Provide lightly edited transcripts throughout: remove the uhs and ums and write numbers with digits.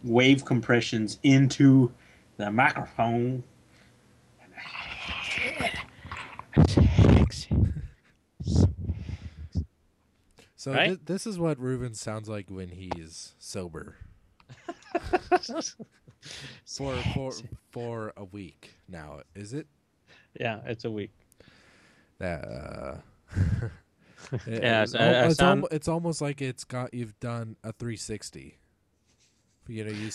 wave compressions into the microphone. So Right? this is what Ruben sounds like when he's sober for for a week now. Is it Yeah, it's a week. that? Yeah, I sound. It's almost like you've done a 360. You know, you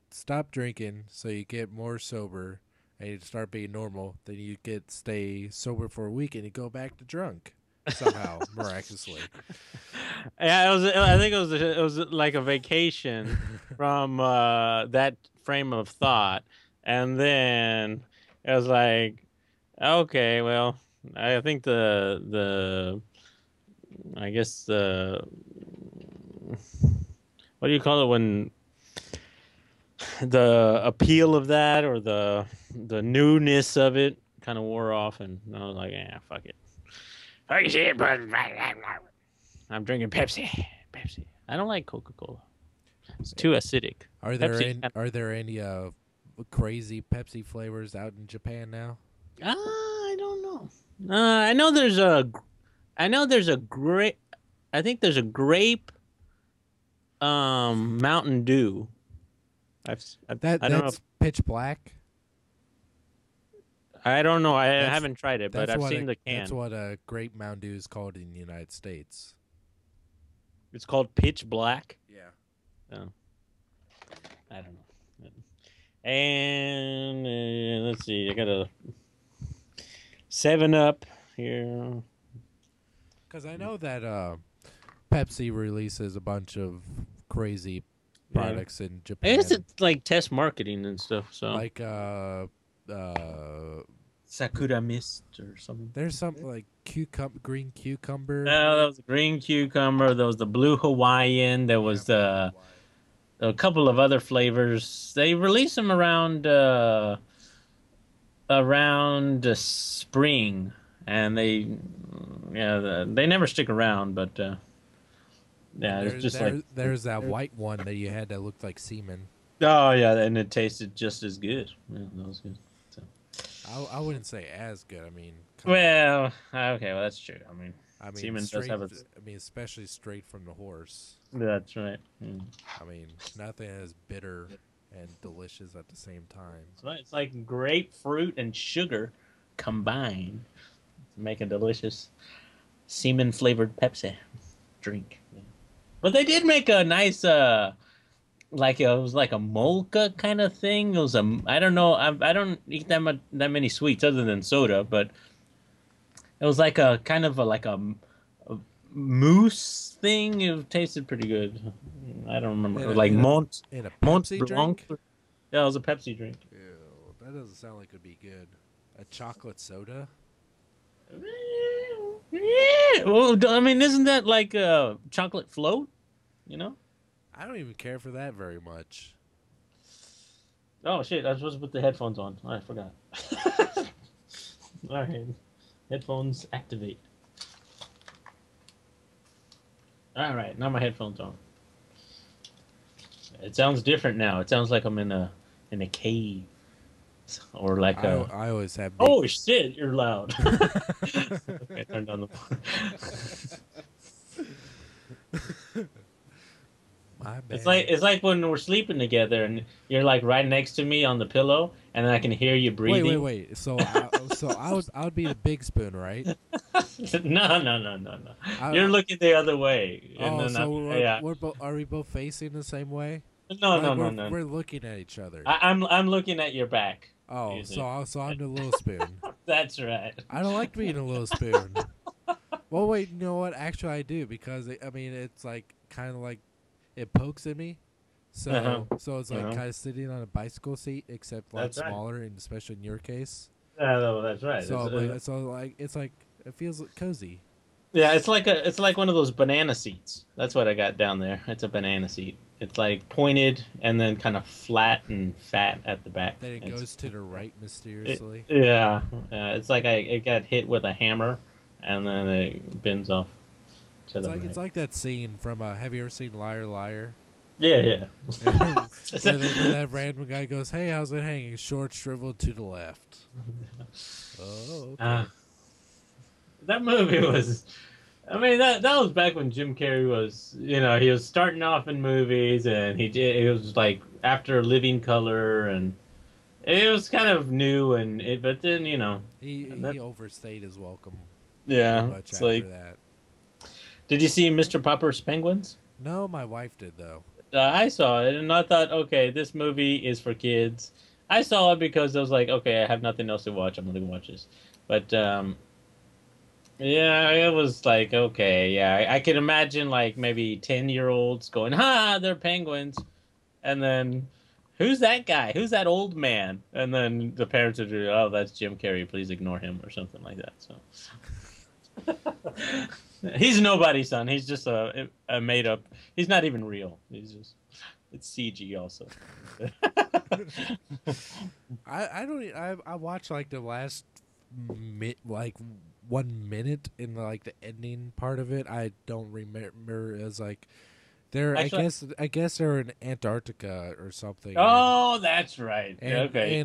stop drinking, so you get more sober, and you start being normal. Then you stay sober for a week, and you go back to drunk somehow miraculously. Yeah, it was. I think it was like a vacation from that frame of thought, and then it was like, okay, well, I think I guess the what do you call it when the appeal of that or the newness of it kind of wore off, and I was like, yeah, fuck it. Fuck shit, but I'm drinking Pepsi. Pepsi. I don't like Coca-Cola. It's too acidic. Pepsi. Are there any crazy Pepsi flavors out in Japan now? I don't know. I know there's a grape. I think there's a grape. Mountain Dew. I don't know. That's pitch black. I don't know. I That's haven't tried it, but I've seen the can. That's what a grape Mountain Dew is called in the United States. It's called Pitch Black. Yeah. Oh, I don't know. And let's see. I got a 7-Up here. Because I know that Pepsi releases a bunch of crazy products in Japan. I guess it's like test marketing and stuff. So like Sakura Mist or something. There's something like green cucumber. No, that was the green cucumber. There was the blue Hawaiian. There was a couple of other flavors. They release them around spring, and they never stick around. But it's just there's that white one that you had that looked like semen. Oh yeah, and it tasted just as good. Yeah, that was good. So. I wouldn't say as good. I mean, well, okay, well that's true. I mean, semen straight, does have especially straight from the horse. That's right. Mm. I mean, nothing as bitter and delicious at the same time. It's like grapefruit and sugar combined to make a delicious semen flavored Pepsi drink. Yeah. But they did make a nice it was like a mocha kind of thing. It was I don't know. I don't eat that many sweets other than soda, but it was like a kind of a mousse thing. It tasted pretty good. I don't remember. Mont Blanc. Yeah, it was a Pepsi drink. Ew, that doesn't sound like it'd be good. A chocolate soda? Yeah. Well, I mean, isn't that like a chocolate float? You know? I don't even care for that very much. Oh shit! I was supposed to put the headphones on. I forgot. All right, headphones activate. All right, now my headphones on. It sounds different now. It sounds like I'm in a cave, or like I always have. Oh shit! You're loud. Okay, turn down the. My bad. It's like when we're sleeping together and you're like right next to me on the pillow, and then I can hear you breathing. Wait. So I would be the big spoon, right? No. You're looking the other way. Are we both facing the same way? No. We're looking at each other. I'm looking at your back. Oh, so I'm the little spoon. That's right. I don't like being a little spoon. Well, wait. You know what? Actually, I do because it's like kind of like. It pokes at me, so it's like kind of sitting on a bicycle seat, except a lot smaller, and especially in your case. No, that's right. It's like it feels cozy. Yeah, it's like one of those banana seats. That's what I got down there. It's a banana seat. It's like pointed and then kind of flat and fat at the back. Then it goes to the right mysteriously. It's like it got hit with a hammer, and then it bends off. It's like that scene from have you ever seen Liar Liar? Yeah, Where yeah. that random guy goes, "Hey, how's it hanging? Short, shriveled to the left." Oh, uh, okay. that movie was. I mean, that was back when Jim Carrey was, he was starting off in movies, and it was like after Living Color, and it was kind of new, but then He and that, he overstayed his welcome pretty yeah, much it's after like, that. did you see Mr. Popper's Penguins? No, my wife did though. I saw it, and I thought, okay, this movie is for kids. I saw it because I was like, okay, I have nothing else to watch. I'm gonna watch this, but yeah, it was like, okay, yeah, I can imagine like maybe 10-year-olds going, "Ha, they're penguins," and then who's that guy? Who's that old man? And then the parents would do, "Oh, that's Jim Carrey. Please ignore him," or something like that. So he's nobody's son. He's just a made up. He's not even real. He's just it's CG also. I don't. I watched like the last like 1 minute in like the ending part of it. I don't remember as like they're. Actually, I guess they're in Antarctica or something, oh, that's right. Yeah, okay.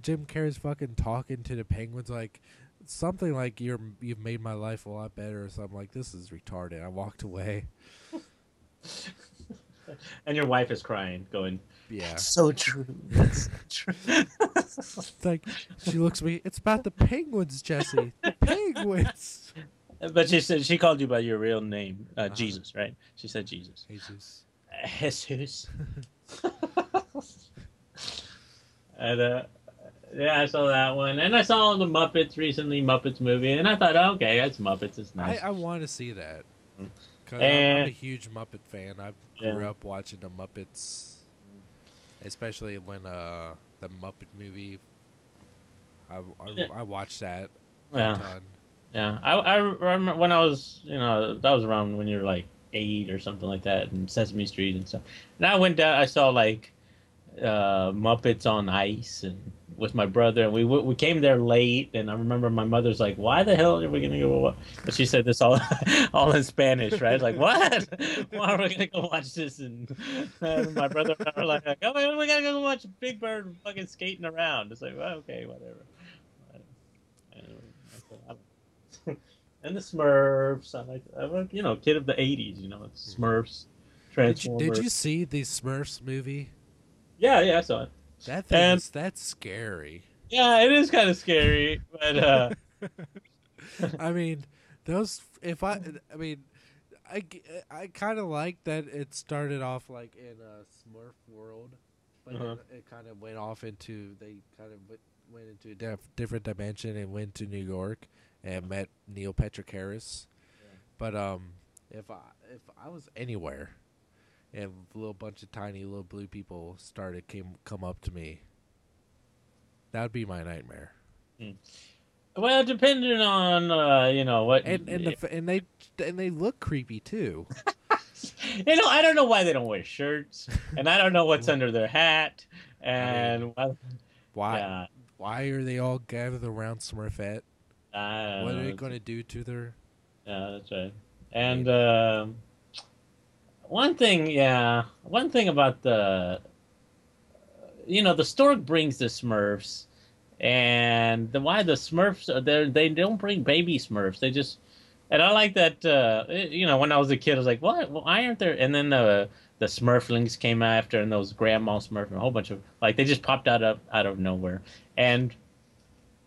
Jim Carrey's fucking talking to the penguins like something like you've made my life a lot better or something like this is retarded. I walked away. And your wife is crying, going, Yeah. "That's so true. That's so true." It's like she looks at me. It's about the penguins, Jesse. The penguins. But she called you by your real name, Uh-huh. Jesus, right? She said Jesus. Jesus. Jesus. And yeah, I saw that one, and I saw the Muppets recently, Muppets movie, and I thought, oh, okay, that's Muppets. It's nice. I want to see that because I'm a And huge Muppet fan. I yeah, grew up watching the Muppets, especially when the Muppet movie. yeah, I watched that a yeah, ton. yeah. I remember when I was, that was around when you were like 8 or something like that, in Sesame Street and stuff. And I went down, I saw like Muppets on Ice and with my brother, and we came there late, and I remember my mother's like, "Why the hell are we gonna go?" But she said this all all in Spanish, right? Like, what? Why are we gonna go watch this? And my brother and I were like, "Oh, man, we gotta go watch Big Bird fucking skating around." It's like, well, okay, whatever. Anyway, and the Smurfs. I'm like, kid of the '80s. Smurfs, Did Transformers. you see the Smurfs movie? Yeah, yeah, I saw it. And That's scary. yeah, it is kind of scary, but I mean, those. If I mean, I kind of like that it started off like in a Smurf world, but then uh it kind of went off into they kind of went into a different dimension and went to New York and met Neil Patrick Harris. But if I was anywhere and a little bunch of tiny little blue people come up to me, that would be my nightmare. well, depending on what And they look creepy too. I don't know why they don't wear shirts, and I don't know what's under their hat, I mean, and why yeah, why are they all gathered around Smurfette? I don't What are they know. going to do to their? Yeah, that's right. I And mean, one thing about the stork brings the Smurfs, and why the Smurfs are there? They don't bring baby Smurfs. They just and I like that. When I was a kid, I was like, "What? Why aren't there?" And then the Smurflings came after, and those Grandma Smurf, and a whole bunch of like they just popped out of nowhere. And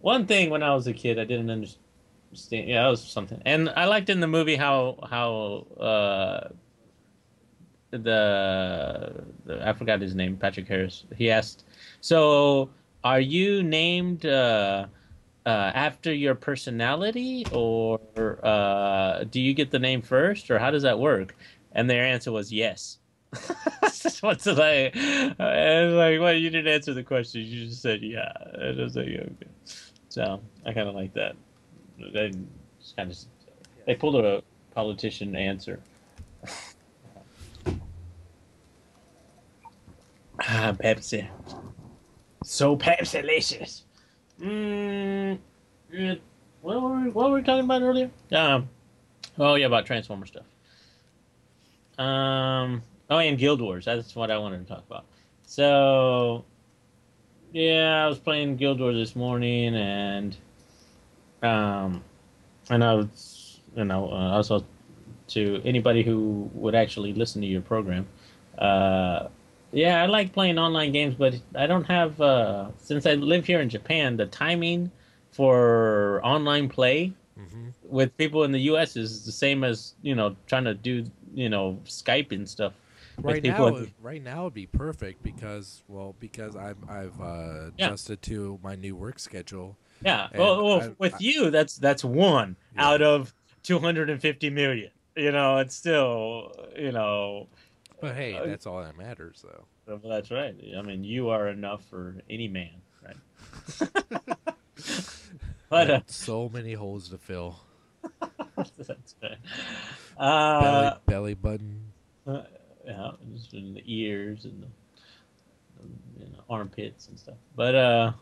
one thing when I was a kid, I didn't understand. Yeah, that was something. And I liked in the movie how I forgot his name, Patrick Harris. He asked, "So, are you named after your personality, or do you get the name first, or how does that work?" And their answer was yes. What's like? And like, well, you didn't answer the question. You just said yeah. And I was like, okay. So I kind of like that. They just kind of they pulled a politician answer. Ah, Pepsi. So Pepsi-licious. Mm, yeah, what were we talking about earlier? Oh yeah, about Transformer stuff. Um, Oh, and Guild Wars. That's what I wanted to talk about. So yeah, I was playing Guild Wars this morning, and um, and I was, also to anybody who would actually listen to your program. Uh, yeah, I like playing online games, but I don't have, since I live here in Japan, the timing for online play Hmm. with people in the US is the same as, trying to do, Skype and stuff with people in, Right now would be perfect because, well, because I've yeah. adjusted to my new work schedule, Yeah. and Well, with you, that's one yeah. out of 250 million. It's still, But hey, uh, that's all that matters, though. that's right. I mean, you are enough for any man, right? I But got so many holes to fill. that's right. Belly Uh, belly button. uh, yeah, just in the ears and the armpits and stuff. But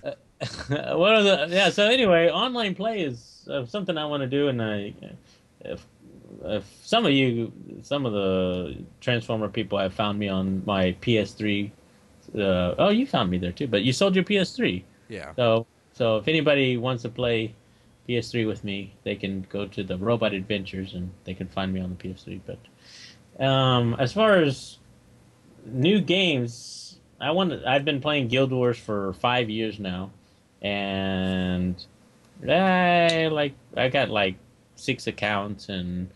what are the yeah? So anyway, online play is something I want to do, and if if some of the Transformer people have found me on my PS3. Oh, you found me there too, but you sold your PS3. Yeah. So if anybody wants to play PS3 with me, they can go to the Robot Adventures and they can find me on the PS3. But as far as new games, I've been playing Guild Wars for 5 years now, and I got like 6 accounts and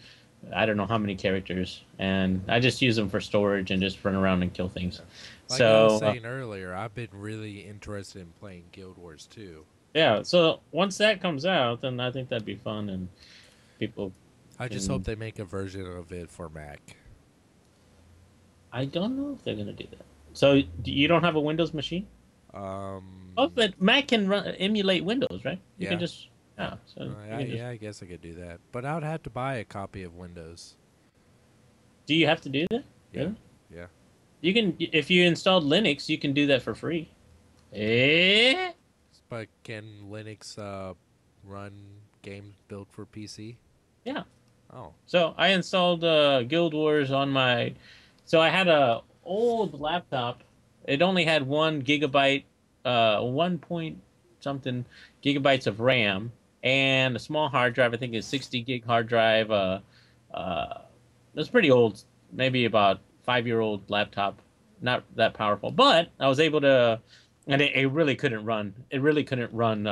I don't know how many characters, and I just use them for storage and just run around and kill things. Yeah. Like I was So saying earlier, I've been really interested in playing Guild Wars too. yeah, so once that comes out, then I think that'd be fun, and people I just hope can. they make a version of it for Mac. I don't know if they're gonna do that. So you don't have a Windows machine? Oh, Um, but Mac can emulate Windows, right? You can yeah. just yeah, so you can just. Yeah, I guess I could do that. But I would have to buy a copy of Windows. Do you have to do that? Yeah. Really? Yeah. You can if you installed Linux, you can do that for free. Eh? But can Linux run games built for PC? Yeah. Oh. So I installed Guild Wars on my. So I had a old laptop. It only had 1 gigabyte, 1 point something gigabytes of RAM, and a small hard drive. I think it's 60 gig hard drive. Uh, it's pretty old, maybe about 5 year old laptop. Not that powerful, but I was able to, and it really couldn't run. It really couldn't run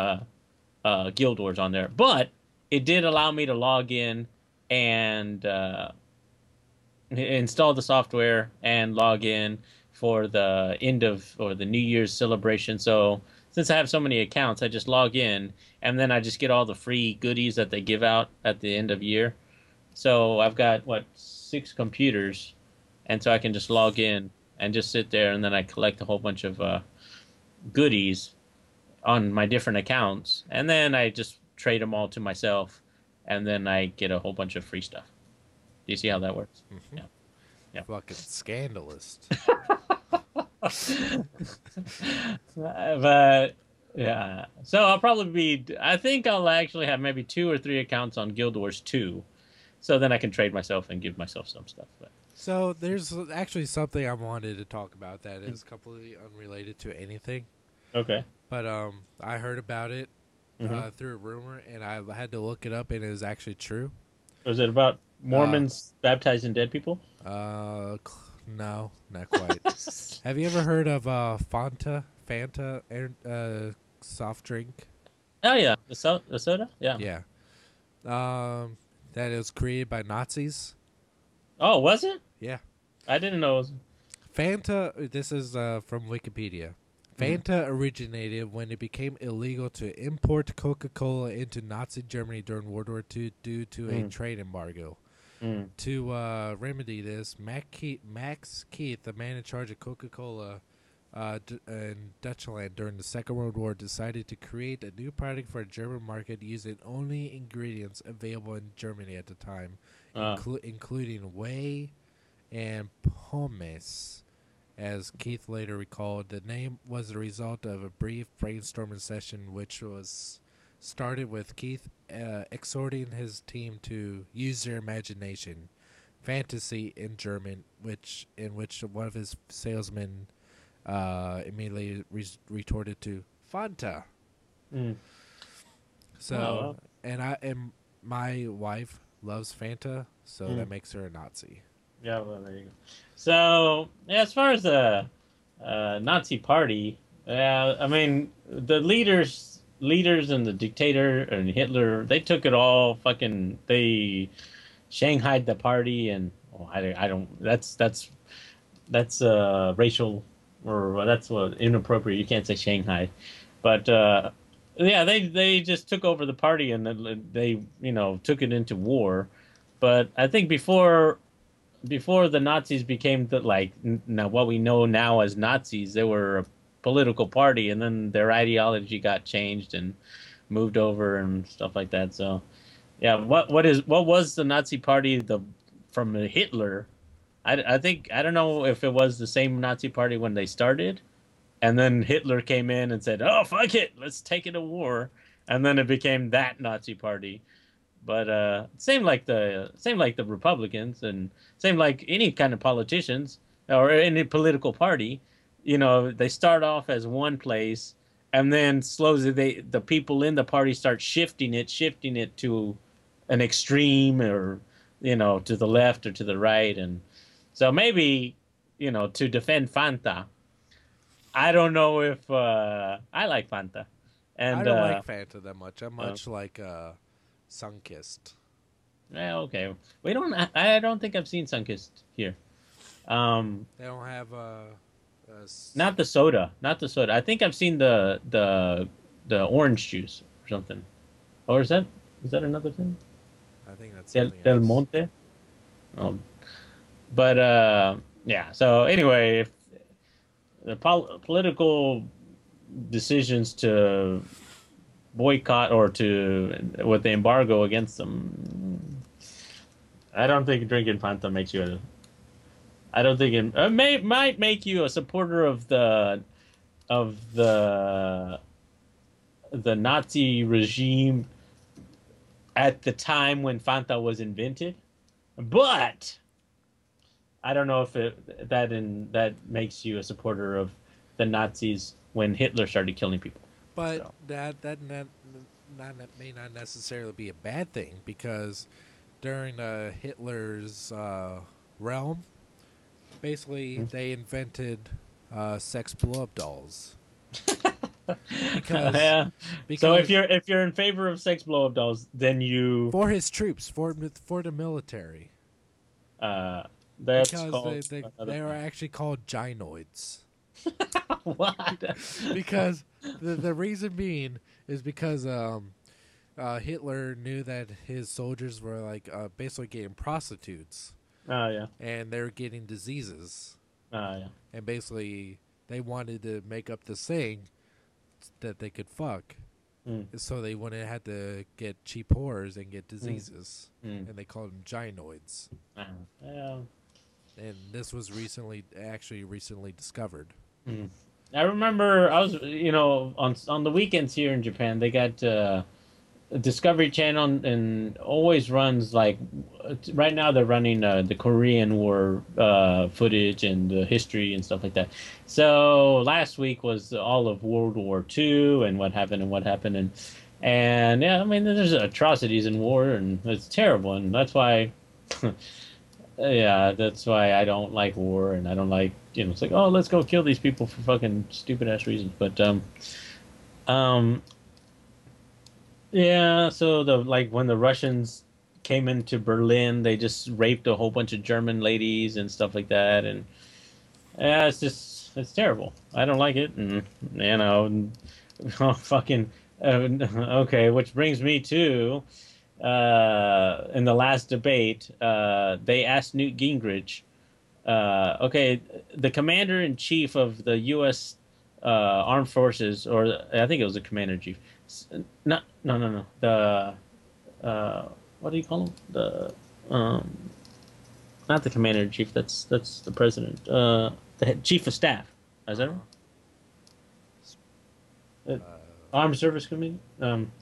Guild Wars on there, but it did allow me to log in and install the software and log in for the end of or the New Year's celebration. So since I have so many accounts, I just log in and then I just get all the free goodies that they give out at the end of year. So I've got what 6 computers, and so I can just log in and just sit there, and then I collect a whole bunch of goodies on my different accounts, and then I just trade them all to myself, and then I get a whole bunch of free stuff. Do you see how that works? Hmm. Yeah, yeah. Fucking scandalous. But yeah, so I'll probably be. I think I'll actually have maybe 2 or 3 accounts on Guild Wars 2, so then I can trade myself and give myself some stuff. But So there's actually something I wanted to talk about that is completely unrelated to anything. okay. But I heard about it Hmm. through a rumor, and I had to look it up, and it was actually true. Was it about Uh, Mormons baptizing dead people? no, not quite. Have you ever heard of Fanta, soft drink? Oh yeah, the soda. Yeah. Yeah. That it was created by Nazis. Oh, was it? Yeah. I didn't know. It was... Fanta. This is from Wikipedia. Mhm. Fanta originated when it became illegal to import Coca-Cola into Nazi Germany during World War II due to a Mm, trade embargo. mm, To remedy this, Max Keith, the man in charge of Coca-Cola in Dutchland during the Second World War, decided to create a new product for a German market using only ingredients available in Germany at the time, uh, including whey and pomace. As Keith later recalled, the name was the result of a brief brainstorming session which was started with Keith exhorting his team to use their imagination. fantasy in German, in which one of his salesmen immediately retorted to Fanta. Mm. Oh, So, well. and my wife loves Fanta, so Mm. that makes her a Nazi. Yeah, well, there you go. So, yeah, as far as the Nazi Party, I mean, the leaders and the dictator and Hitler, they took it all. Fucking, they shanghaied the party, and oh, I don't. That's racial, or that's what inappropriate. You can't say Shanghai, but yeah, they just took over the party and they took it into war. But I think before the Nazis became now what we know now as Nazis, they were a political party, and then their ideology got changed and moved over and stuff like that. So yeah, what was the Nazi Party from Hitler? I think I don't know if it was the same Nazi Party when they started, and then Hitler came in and said, "Oh fuck it, let's take it to war," and then it became that Nazi Party. But same like the Republicans and same like any kind of politicians or any political party. They start off as one place, and then slowly the people in the party start shifting it to an extreme, or to the left or to the right. And so maybe to defend Fanta, I don't know if I like Fanta. I And don't like Fanta that much. I'm uh, much like Sunkist. yeah, okay. We don't. I don't think I've seen Sunkist here. Um, They don't have Not the soda. Not the soda. I think I've seen the orange juice or something. Or is that another thing? I think that's Del something Del else. Monte. Oh, but yeah. So anyway, if the political decisions to boycott or to with the embargo against them, I don't think drinking Fanta makes you a I don't think it might make you a supporter of the Nazi regime at the time when Fanta was invented, but I don't know if that makes you a supporter of the Nazis when Hitler started killing people. But So, that may not necessarily be a bad thing because during Hitler's realm, basically they invented sex blow up dolls because yeah. So if because you're in favor of sex blow up dolls, then you for his troops for the military uh that's because called another they are actually called gynoids. what? Because the reason being is because Hitler knew that his soldiers were like basically getting prostitutes Oh yeah. and they were getting diseases, Oh yeah. and basically they wanted to make up this thing that they could fuck, Mm, so they wouldn't have to get cheap whores and get mm, diseases, mm. and they called them gynoids. Yeah. And this was recently discovered. Mm. I remember I was, on the weekends here in Japan, they got Discovery Channel and always runs like right now they're running the Korean War footage and the history and stuff like that. So last week was all of World War II and what happened and yeah, I mean there's atrocities in war and it's terrible and that's why yeah, that's why I don't like war and I don't like it's like oh let's go kill these people for fucking stupid ass reasons. But um yeah, so the like when the Russians came into Berlin, they just raped a whole bunch of German ladies and stuff like that, and yeah, it's terrible. I don't like it, and oh, fucking okay. Which brings me to in the last debate, they asked Newt Gingrich, okay, the commander in chief of the U.S. Armed Forces, or I think it was the commander in chief. Not no. The what do you call him? The not the commander in chief. That's the president. The chief of staff. Is that right? Uh, Armed Service Committee.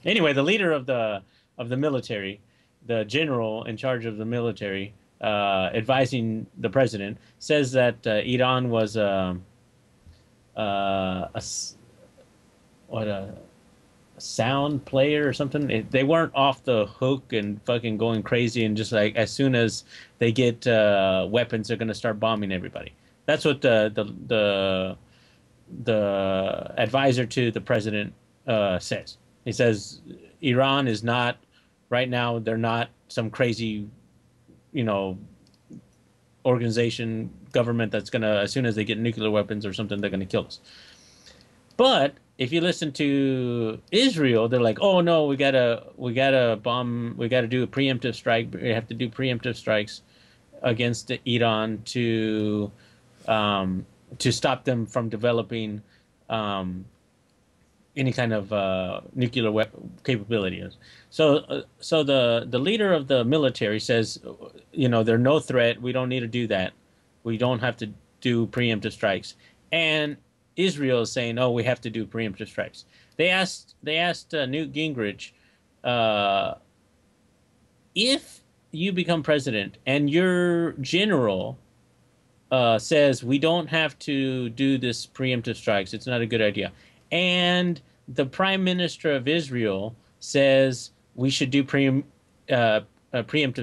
Anyway, the leader of the military, the general in charge of the military, advising the president, says that Iran was what a sound player or something. They weren't off the hook and fucking going crazy and just like as soon as they get weapons, they're gonna start bombing everybody. That's what the advisor to the president says. He says Iran is not right now. They're not some crazy, you know, organization government that's gonna as soon as they get nuclear weapons or something, they're gonna kill us. But if you listen to Israel, they're like, "Oh no, we gotta bomb, we gotta do a preemptive strike. We have to do preemptive strikes against Iran to stop them from developing um, any kind of nuclear capability." So the leader of the military says, you know, they're no threat. We don't need to do that. We don't have to do preemptive strikes. And Israel is saying, oh, we have to do preemptive strikes. They asked Newt Gingrich, uh, if you become president and your general says we don't have to do this preemptive strikes. It's not a good idea. And the prime minister of Israel says we should do preemptive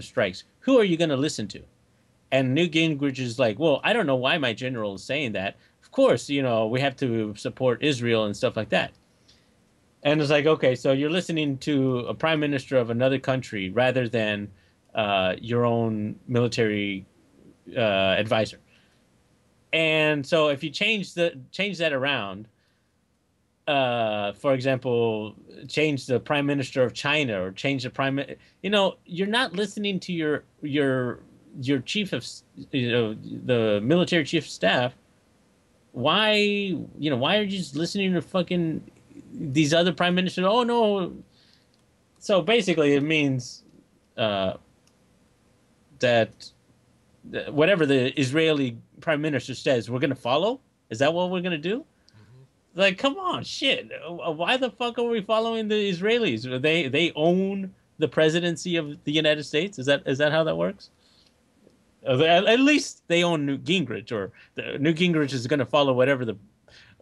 strikes. Who are you going to listen to? And Newt Gingrich is like, well, I don't know why my general is saying that. Of course, you know, we have to support Israel and stuff like that. And it's like, okay, so you're listening to a prime minister of another country rather than your own military advisor. And so if you change that around, for example, change the prime minister of China or change the you know, you're not listening to your chief of, you know, the military chief of staff. Why, you know, why are you just listening to fucking these other prime ministers? Oh no. So basically it means that whatever the Israeli prime minister says, we're going to follow? Is that what we're going to do? Like, come on, shit. Why the fuck are we following the Israelis? They own the presidency of the United States. Is that how that works? At least they own Newt Gingrich, or Newt Gingrich is going to follow whatever the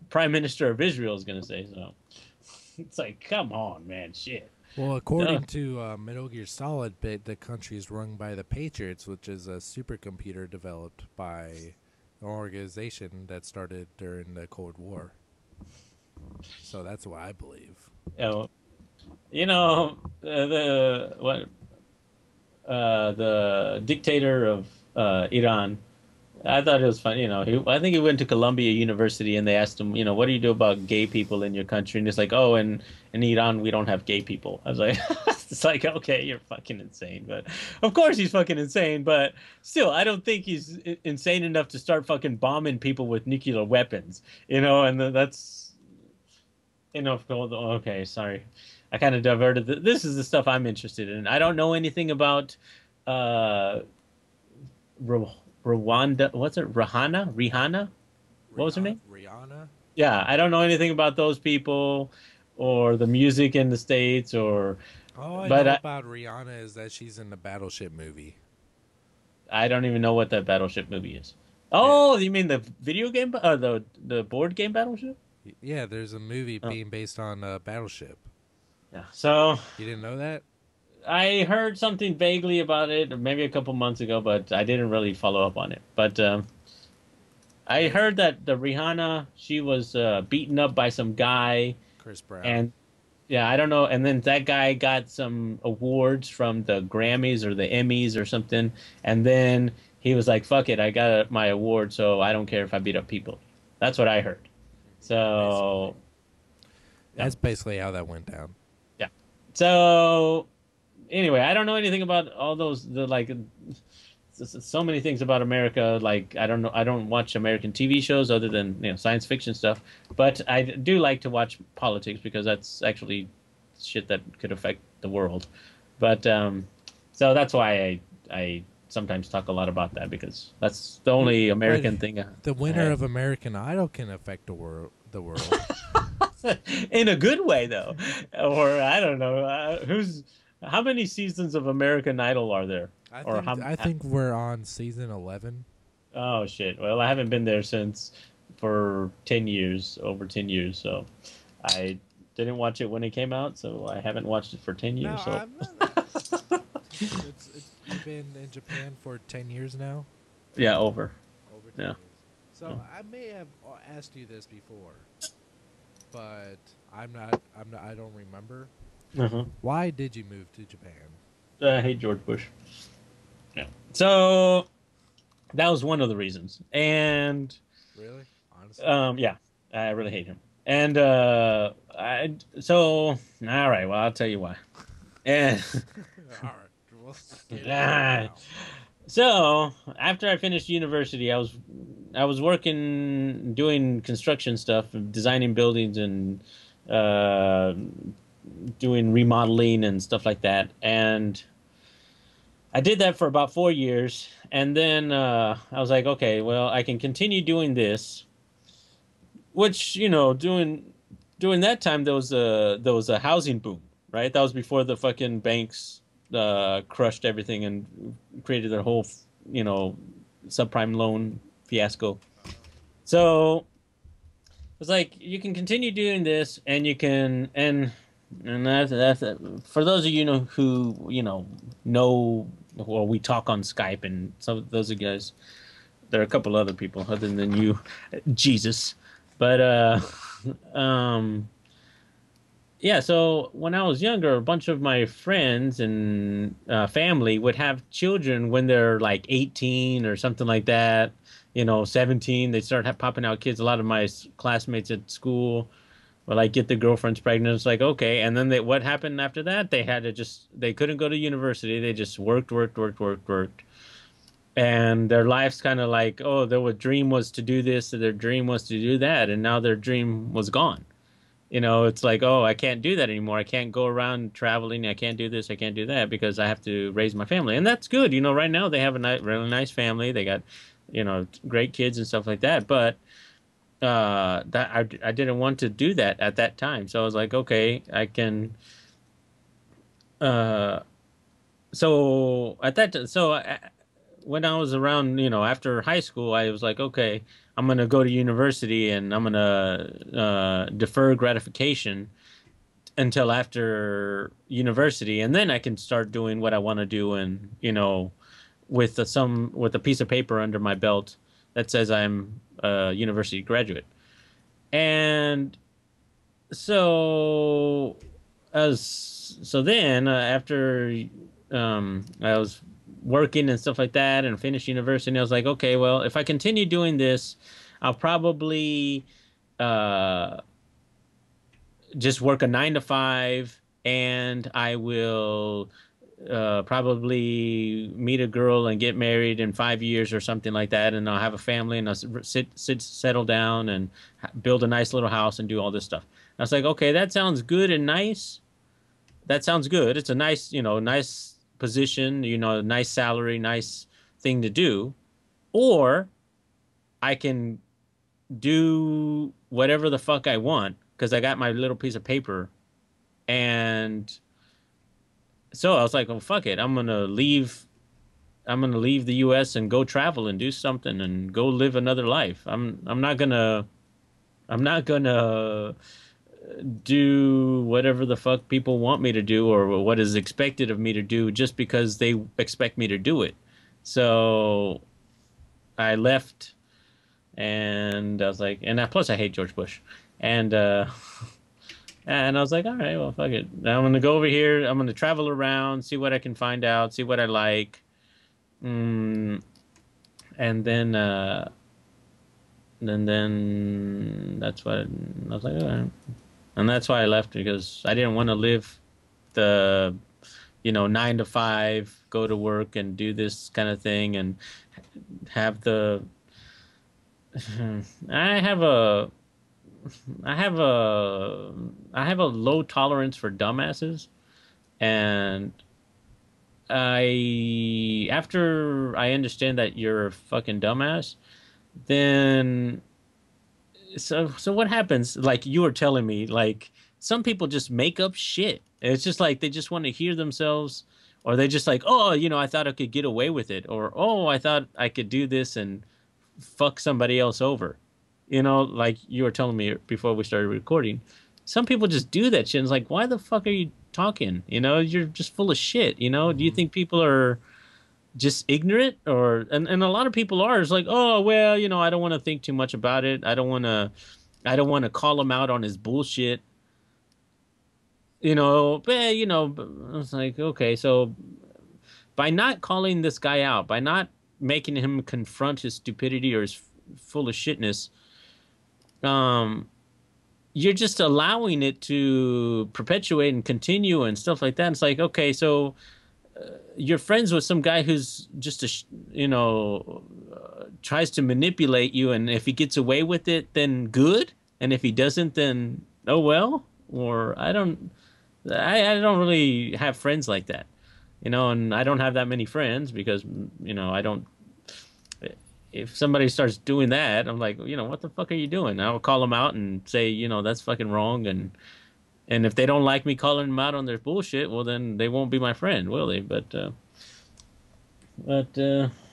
prime minister of Israel is going to say. So it's like, come on, man, shit. Well, according to Metal Gear Solid, the country is run by the Patriots, which is a supercomputer developed by an organization that started during the Cold War. So that's what I believe. You know, the dictator of Iran. I thought it was funny. You know, I think he went to Columbia University and they asked him, you know, what do you do about gay people in your country? And he's like, oh, in Iran we don't have gay people. I was like, it's like, okay, you're fucking insane. But of course he's fucking insane. But still, I don't think he's insane enough to start fucking bombing people with nuclear weapons. You know, and that's, you know, okay, sorry. I kind of diverted. This is the stuff I'm interested in. I don't know anything about Rwanda. What's it? Rihanna? What was her name? Rihanna? Yeah, I don't know anything about those people or the music in the States or. All I know about Rihanna is that she's in the Battleship movie. I don't even know what that Battleship movie is. Oh, yeah. You mean the video game? The board game Battleship? Yeah, there's a movie being based on Battleship. Yeah, so. You didn't know that? I heard something vaguely about it maybe a couple months ago, but I didn't really follow up on it. But I heard that the Rihanna, she was beaten up by some guy. Chris Brown. And yeah, I don't know. And then that guy got some awards from the Grammys or the Emmys or something. And then he was like, fuck it, I got my award, so I don't care if I beat up people. That's what I heard. So. That's basically how that went down. Yeah. So. Anyway, I don't know anything about all those so many things about America. Like I don't know, I don't watch American TV shows other than, you know, science fiction stuff. But I do like to watch politics because that's actually shit that could affect the world. But so that's why I sometimes talk a lot about that because that's the only American thing. The winner of American Idol can affect the world. In a good way, though, or I don't know how many seasons of American Idol are there? I or think how? I think we're on season 11. Oh shit! Well, I haven't been there since for 10 years, over 10 years. So I didn't watch it when it came out, so I haven't watched it for 10 years. Now So I'm not. It's you've been in Japan for 10 years now. yeah, over. Over ten Yeah. years. So I may have asked you this before, but I don't remember. Uh-huh. Why did you move to Japan? I hate George Bush. Yeah. So that was one of the reasons, and Really? Honestly? yeah, I really hate him. And I so all right. Well, I'll tell you why. And All right. Well, get into it ah, now. so after I finished university, I was working doing construction stuff, designing buildings and uh, doing remodeling and stuff like that. And I did that for about 4 years, and then I was like, okay, well, I can continue doing this, which during that time there was a housing boom, right? That was before the fucking banks crushed everything and created their whole you know subprime loan fiasco. So it's like you can continue doing this, and you can and that's for those of you know who know well, we talk on Skype, and some of those guys. There are a couple other people other than you, Jesus. But um, yeah. So when I was younger, a bunch of my friends and family would have children when they're like 18 or something like that. 17. They start popping out kids. A lot of my classmates at school would like get the girlfriends pregnant. It's like okay, and then what happened after that? They couldn't go to university. They just worked, and their life's kind of like, oh, their dream was to do this, or their dream was to do that, and now their dream was gone. It's like, oh, I can't do that anymore. I can't go around traveling. I can't do this. I can't do that because I have to raise my family, and that's good. Right now they have a really nice family. They got, great kids and stuff like that. But that I didn't want to do that at that time, so I was like, okay, I can. Uh, so at that, so when I was around, after high school, I was like, okay, I'm gonna go to university and I'm gonna defer gratification until after university, and then I can start doing what I want to do, and with a piece of paper under my belt that says I'm a university graduate. And so then after I was working and stuff like that and finished university, I was like, okay, well, if I continue doing this, I'll probably uh, just work a 9 to 5, and I will probably meet a girl and get married in 5 years or something like that, and I'll have a family, and I'll settle down and build a nice little house and do all this stuff. I was like, okay, that sounds good and nice. That sounds good. It's a nice, nice position, nice salary, nice thing to do. Or I can do whatever the fuck I want because I got my little piece of paper. And so I was like, oh, fuck it. I'm gonna leave the US and go travel and do something and go live another life. I'm not gonna do whatever the fuck people want me to do or what is expected of me to do just because they expect me to do it. So I left, and I was like, plus I hate George Bush. And and I was like, all right, well, fuck it. I'm gonna go over here. I'm gonna travel around, see what I can find out, see what I like. Mm, and then that's what I was like. All right. And that's why I left, because I didn't want to live the 9 to 5, go to work and do this kind of thing, and have the I have a I have a I have a low tolerance for dumbasses. And after I understand that you're a fucking dumbass, then so what happens? Like you were telling me, like some people just make up shit. It's just like they just want to hear themselves, or they just like, oh, I thought I could get away with it, or oh, I thought I could do this and fuck somebody else over. Like you were telling me before we started recording. Some people just do that shit. And it's like, why the fuck are you talking? You're just full of shit. Do you Hmm. think people are just ignorant, and a lot of people are. It's like, oh well, I don't want to think too much about it. I don't want to call him out on his bullshit. But it's like, okay, so by not calling this guy out, by not making him confront his stupidity or his full of shitness, um, you're just allowing it to perpetuate and continue and stuff like that. It's like, okay, so you're friends with some guy who's just tries to manipulate you, and if he gets away with it, then good, and if he doesn't, then oh well. Or I don't really have friends like that, and I don't have that many friends because I don't. If somebody starts doing that, I'm like, what the fuck are you doing? I'll call them out and say, that's fucking wrong, and if they don't like me calling them out on their bullshit, well, then they won't be my friend, will they? But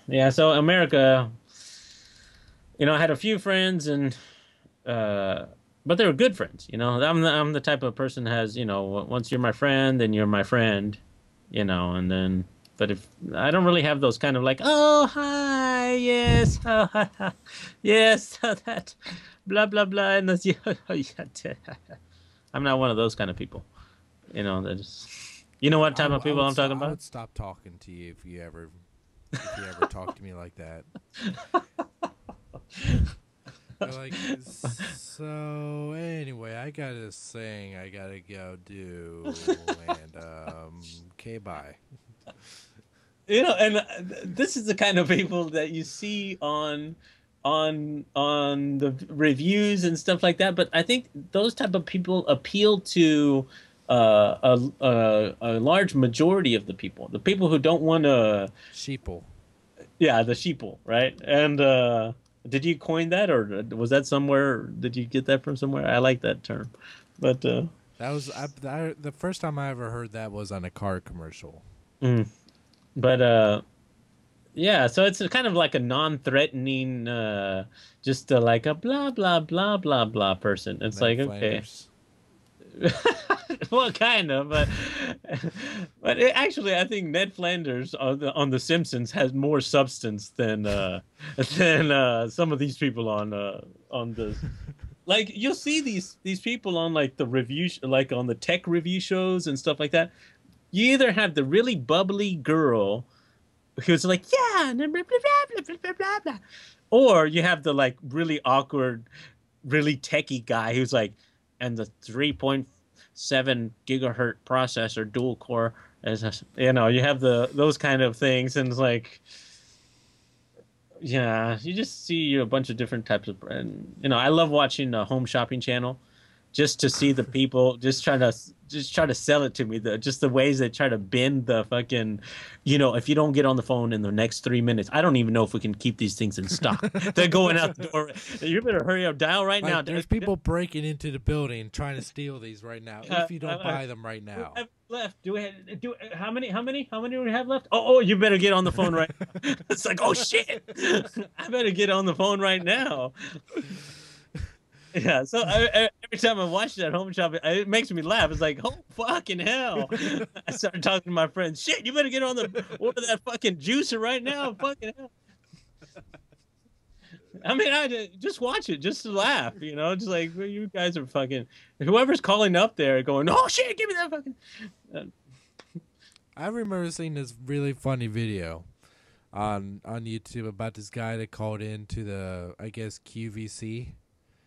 yeah. So America, I had a few friends, and uh, but they were good friends. I'm the type of person that has, once you're my friend, then you're my friend, and then. But if I don't really have those kind of like, oh hi, yes, oh, ha, ha, yes, that, blah blah blah, and that's I'm not one of those kind of people. That just, what type of people I'm talking I about? would stop talking to you if you ever talk to me like that. You're like, so anyway, I got this thing I gotta go do, and okay, bye. And this is the kind of people that you see on the reviews and stuff like that. But I think those type of people appeal to a large majority of the people, the people who don't want to. Sheeple. Yeah, the sheeple, right? And did you coin that, or was that somewhere? Did you get that from somewhere? I like that term, but That was the first time I ever heard that was on a car commercial. mm, but yeah. So it's a kind of like a non-threatening, just like a blah blah blah blah blah person. It's Ned like, okay. Flanders. Well, kind of, but actually, I think Ned Flanders on the Simpsons has more substance than some of these people on the, like, you'll see these people on like the like on the tech review shows and stuff like that. You either have the really bubbly girl who's like, yeah, blah blah blah blah blah blah blah, or you have the like really awkward, really techie guy who's like, and the 3.7 gigahertz processor dual core is you have those kind of things, and it's like, yeah, you just see a bunch of different types of, and I love watching the Home Shopping Channel just to see the people just try to sell it to me, the ways they try to bend the fucking, if you don't get on the phone in the next 3 minutes, I don't even know if we can keep these things in stock. They're going out the door. You better hurry up, dial right now. Like, there's people breaking into the building trying to steal these right now. If you don't Uh, buy them right we now, have left. Do how many do we have left? Oh, you better get on the phone right now. It's like, oh shit, I better get on the phone right now. Yeah, so every time I watch that Home Shopping, it makes me laugh. It's like, oh fucking hell! I started talking to my friends. Shit, you better get on the order that fucking juicer right now. Fucking hell! I mean, I just watch it just to laugh. Just like, well, you guys are fucking. Whoever's calling up there, going, oh shit, give me that fucking. Uh, I remember seeing this really funny video on YouTube about this guy that called in to the, I guess, QVC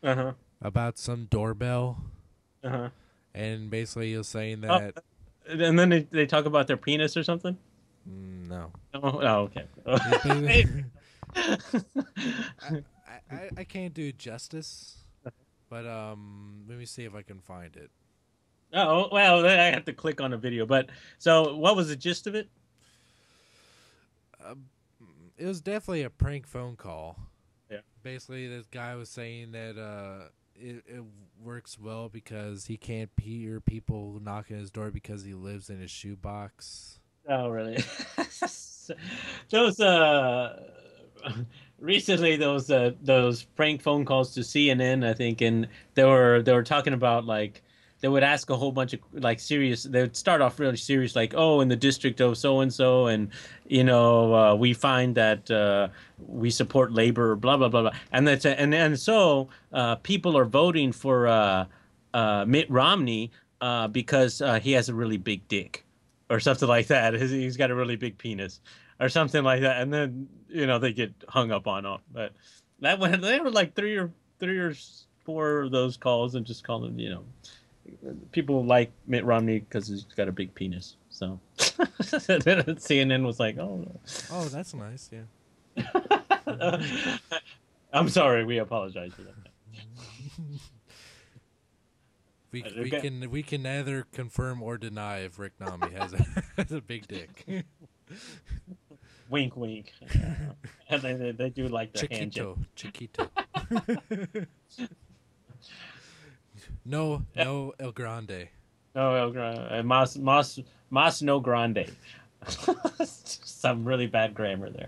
huh. about some doorbell, Uh huh. and basically he was saying Oh, that and then they talk about their penis or something. no, Oh, okay. he's basically, I can't do justice, but let me see if I can find it. Oh, well, then I have to click on a video. But so, what was the gist of it? Uh, it was definitely a prank phone call. Yeah. Basically, this guy was saying that it works well because he can't hear people knocking his door because he lives in his shoebox. Oh, really? Those recently those prank phone calls to CNN, I think, and they were talking about like they would ask a whole bunch of like serious. They would start off really serious, like, oh, in the district of so and so, and we find that we support labor, blah blah blah blah, and so people are voting for Mitt Romney because he has a really big dick or something like that. He's got a really big penis or something like that, and then they get hung up on it. But that one, they were like three or four of those calls, and just calling people like Mitt Romney because he's got a big penis. So CNN was like, oh, Oh, that's nice. Yeah. I'm sorry, we apologize for that. Okay. We can neither confirm or deny if Rick Nami has has a big dick. Wink, wink. And they do like the Chiquito, Chiquito. No, no El Grande. No, El Grande. Mas no Grande. Some really bad grammar there.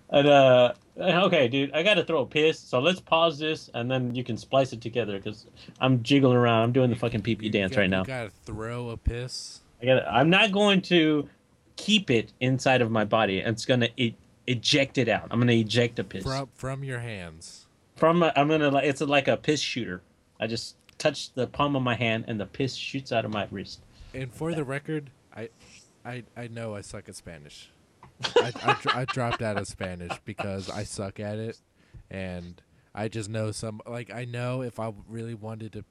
And okay, dude, I gotta throw a piss. So let's pause this, and then you can splice it together because I'm jiggling around. I'm doing the fucking pee pee dance right now. You gotta throw a piss. I'm not going to keep it inside of my body. It's gonna eject it out. I'm gonna eject a piss from your hands. It's like a piss shooter. I just touch the palm of my hand, and the piss shoots out of my wrist. And for the record, I know I suck at Spanish. I dropped out of Spanish because I suck at it, and I just know I know if I really wanted to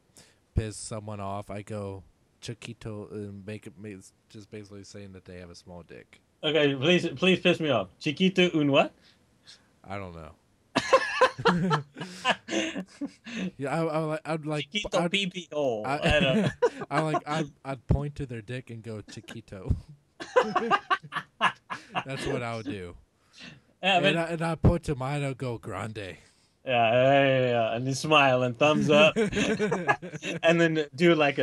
piss someone off, I go Chiquito and make just basically saying that they have a small dick. Okay, please piss me off. Chiquito un what? I don't know. Yeah, I'd like Chiquito pee pee hole. I'd point to their dick and go Chiquito. That's what I would do. Yeah, and I'd point to mine. I'd go Grande. Yeah, and then smile and thumbs up, and then do like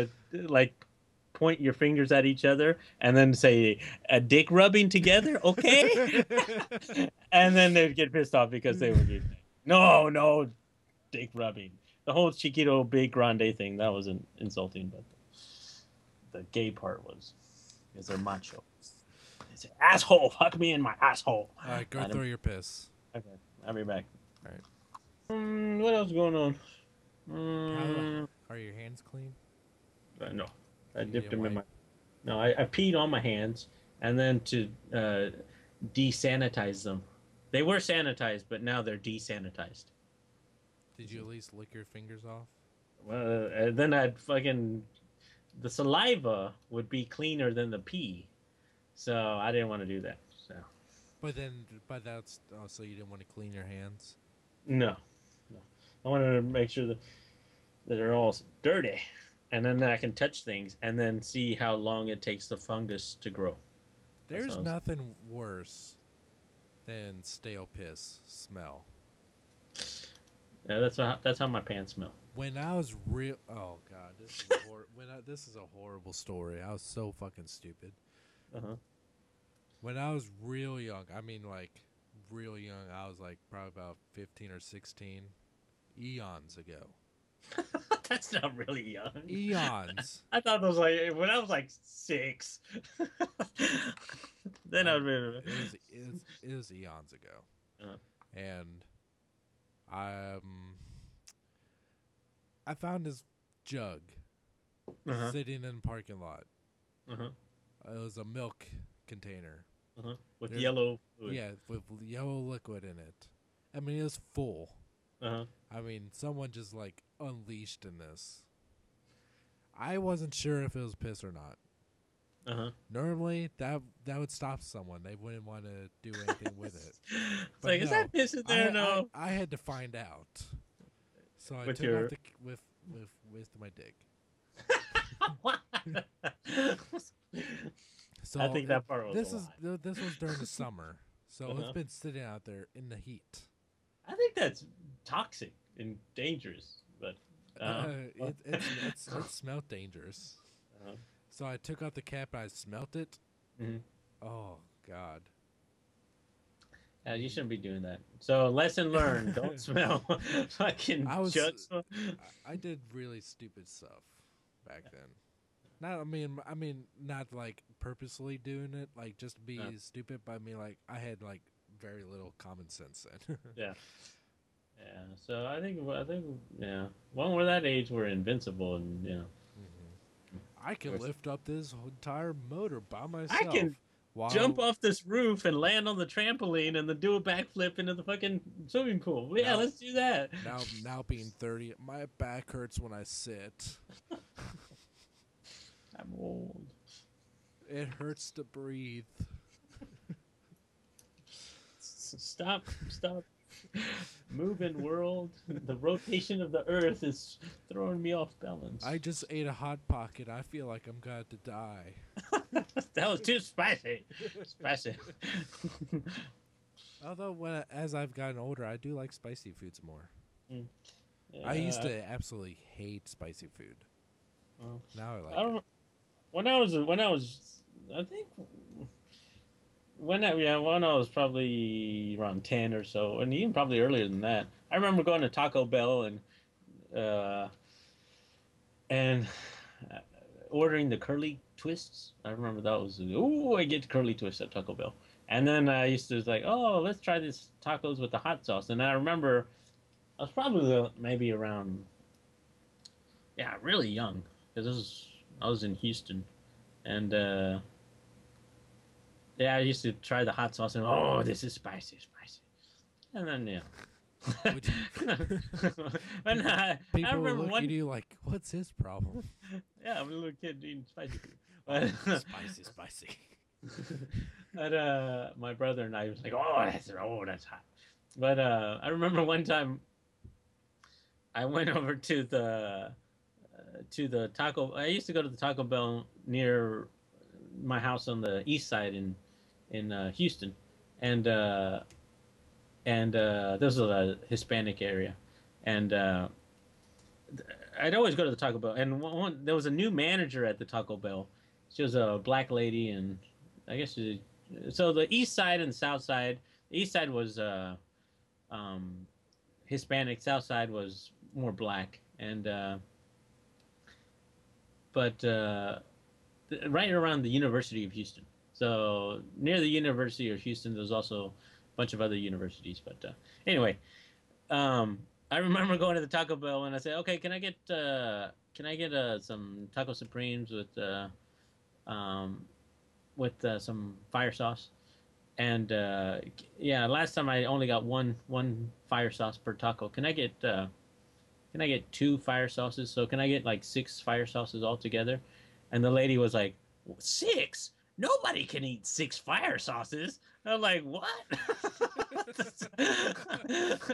point your fingers at each other, and then say a dick rubbing together, okay? And then they'd get pissed off because they would get no dick rubbing. The whole Chiquito big Grande thing, that wasn't insulting, but the gay part was because they're macho. They say, asshole, fuck me in my asshole. All right, go throw your piss. Okay, I'll be back. All right. What else is going on? Are your hands clean? No, I dipped them in my. No, I peed on my hands, and then to desanitize them. They were sanitized, but now they're desanitized. Did you at least lick your fingers off? Well, then the saliva would be cleaner than the pee, so I didn't want to do that. So. But that's so you didn't want to clean your hands. No. I wanted to make sure that they're all dirty, and then I can touch things, and then see how long it takes the fungus to grow. There's nothing worse than stale piss smell. Yeah, that's how my pants smell. When I was oh god, this is a horrible story. I was so fucking stupid. When I was real young, I mean like real young, I was like probably about 15 or 16, eons ago. That's not really young. Eons. I thought it was like when I was like 6. Then I remember. It was eons ago, and I found this jug sitting in the parking lot. It was a milk container with yellow fluid. Yeah, with yellow liquid in it. I mean, it was full. I mean, someone just like unleashed in this. I wasn't sure if it was piss or not. Normally, that would stop someone. They wouldn't want to do anything with it. It's like, no, is that piss in there? No. I had to find out. So I took out with my dick. So I think that part was this was during the summer. So it's been sitting out there in the heat. I think that's toxic and dangerous, but it smelled dangerous. So I took out the cap. I smelt it. Oh God. You shouldn't be doing that. So lesson learned: don't smell fucking I was jug smoke. I did really stupid stuff back then. Not I mean not like purposely doing it, like just to Uh, be stupid, but I mean like I had like very little common sense then. yeah, yeah. So I think yeah. When we're that age, we're invincible, and I can we're, lift up this entire motor by I can myself jump while off this roof and land on the trampoline and then do a backflip into the fucking swimming pool. Yeah, now let's do that. now being 30, my back hurts when I sit. I'm old. It hurts to breathe. Stop moving, world. The rotation of the earth is throwing me off balance. I just ate a hot pocket. I feel like I'm going to die. That was too spicy. Spicy. Although as I've gotten older, I do like spicy foods more. Mm. I used Yeah, to absolutely hate spicy food. well, Now I I like it. don't. When I was, I think when I was probably around 10 or so, and even probably earlier than that. I remember going to Taco Bell uh, and uh, ordering the curly twists. I remember that was, ooh, I get curly twists at Taco Bell. And then I used to like, oh, let's try this tacos with the hot sauce. And I remember I was probably maybe around, yeah, really young because I was in Houston, and yeah, I used to try the hot sauce and oh, this is spicy, spicy, and then yeah. Which And I people will remember look at one, you like, "What's his problem?" yeah, I'm a little kid eating spicy food. Oh, But, spicy, spicy. but my brother and I was like, that's hot. But I remember one time I went over to the taco. I used to go to the Taco Bell near my house on the east side in Houston, and this was a Hispanic area, and I'd always go to the Taco Bell. And there was a new manager at the Taco Bell. She was a black lady, and I guess so. The east side and the south side. The east side was um, Hispanic. South side was more black, and but right around the University of Houston. So near the University of Houston, there's also a bunch of other universities. But anyway, I remember going to the Taco Bell and I said, "Okay, can I get some taco supremes um, with some fire sauce?" And yeah, last time I only got one fire sauce per taco. Can I get two fire sauces? So can I get like six fire sauces altogether? And the lady was like, six? Nobody can eat six fire sauces. I'm like, what?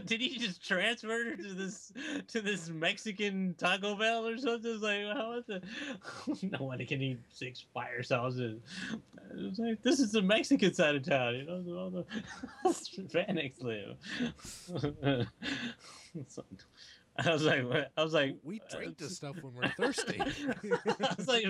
Did he just transfer her to this Mexican Taco Bell or something? It's like, well, what the? Nobody can eat six fire sauces. It's like, this is the Mexican side of town, you know, all the Hispanics live. So, I was like, We drink this stuff when we're thirsty. I was like,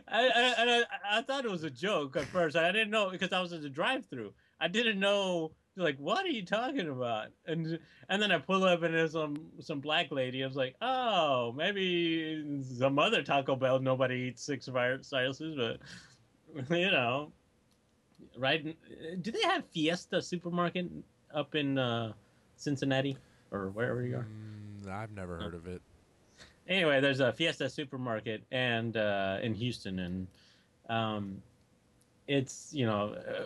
I thought it was a joke at first. I didn't know because I was at the drive-through. I didn't know, like, what are you talking about? And then I pull up and there's some black lady. I was like, oh, maybe some other Taco Bell. Nobody eats six fire sauces, but you know, right? Do they have Fiesta supermarket up in Cincinnati or wherever you are? I've never heard of it. Anyway, there's a Fiesta supermarket and in Houston, and it's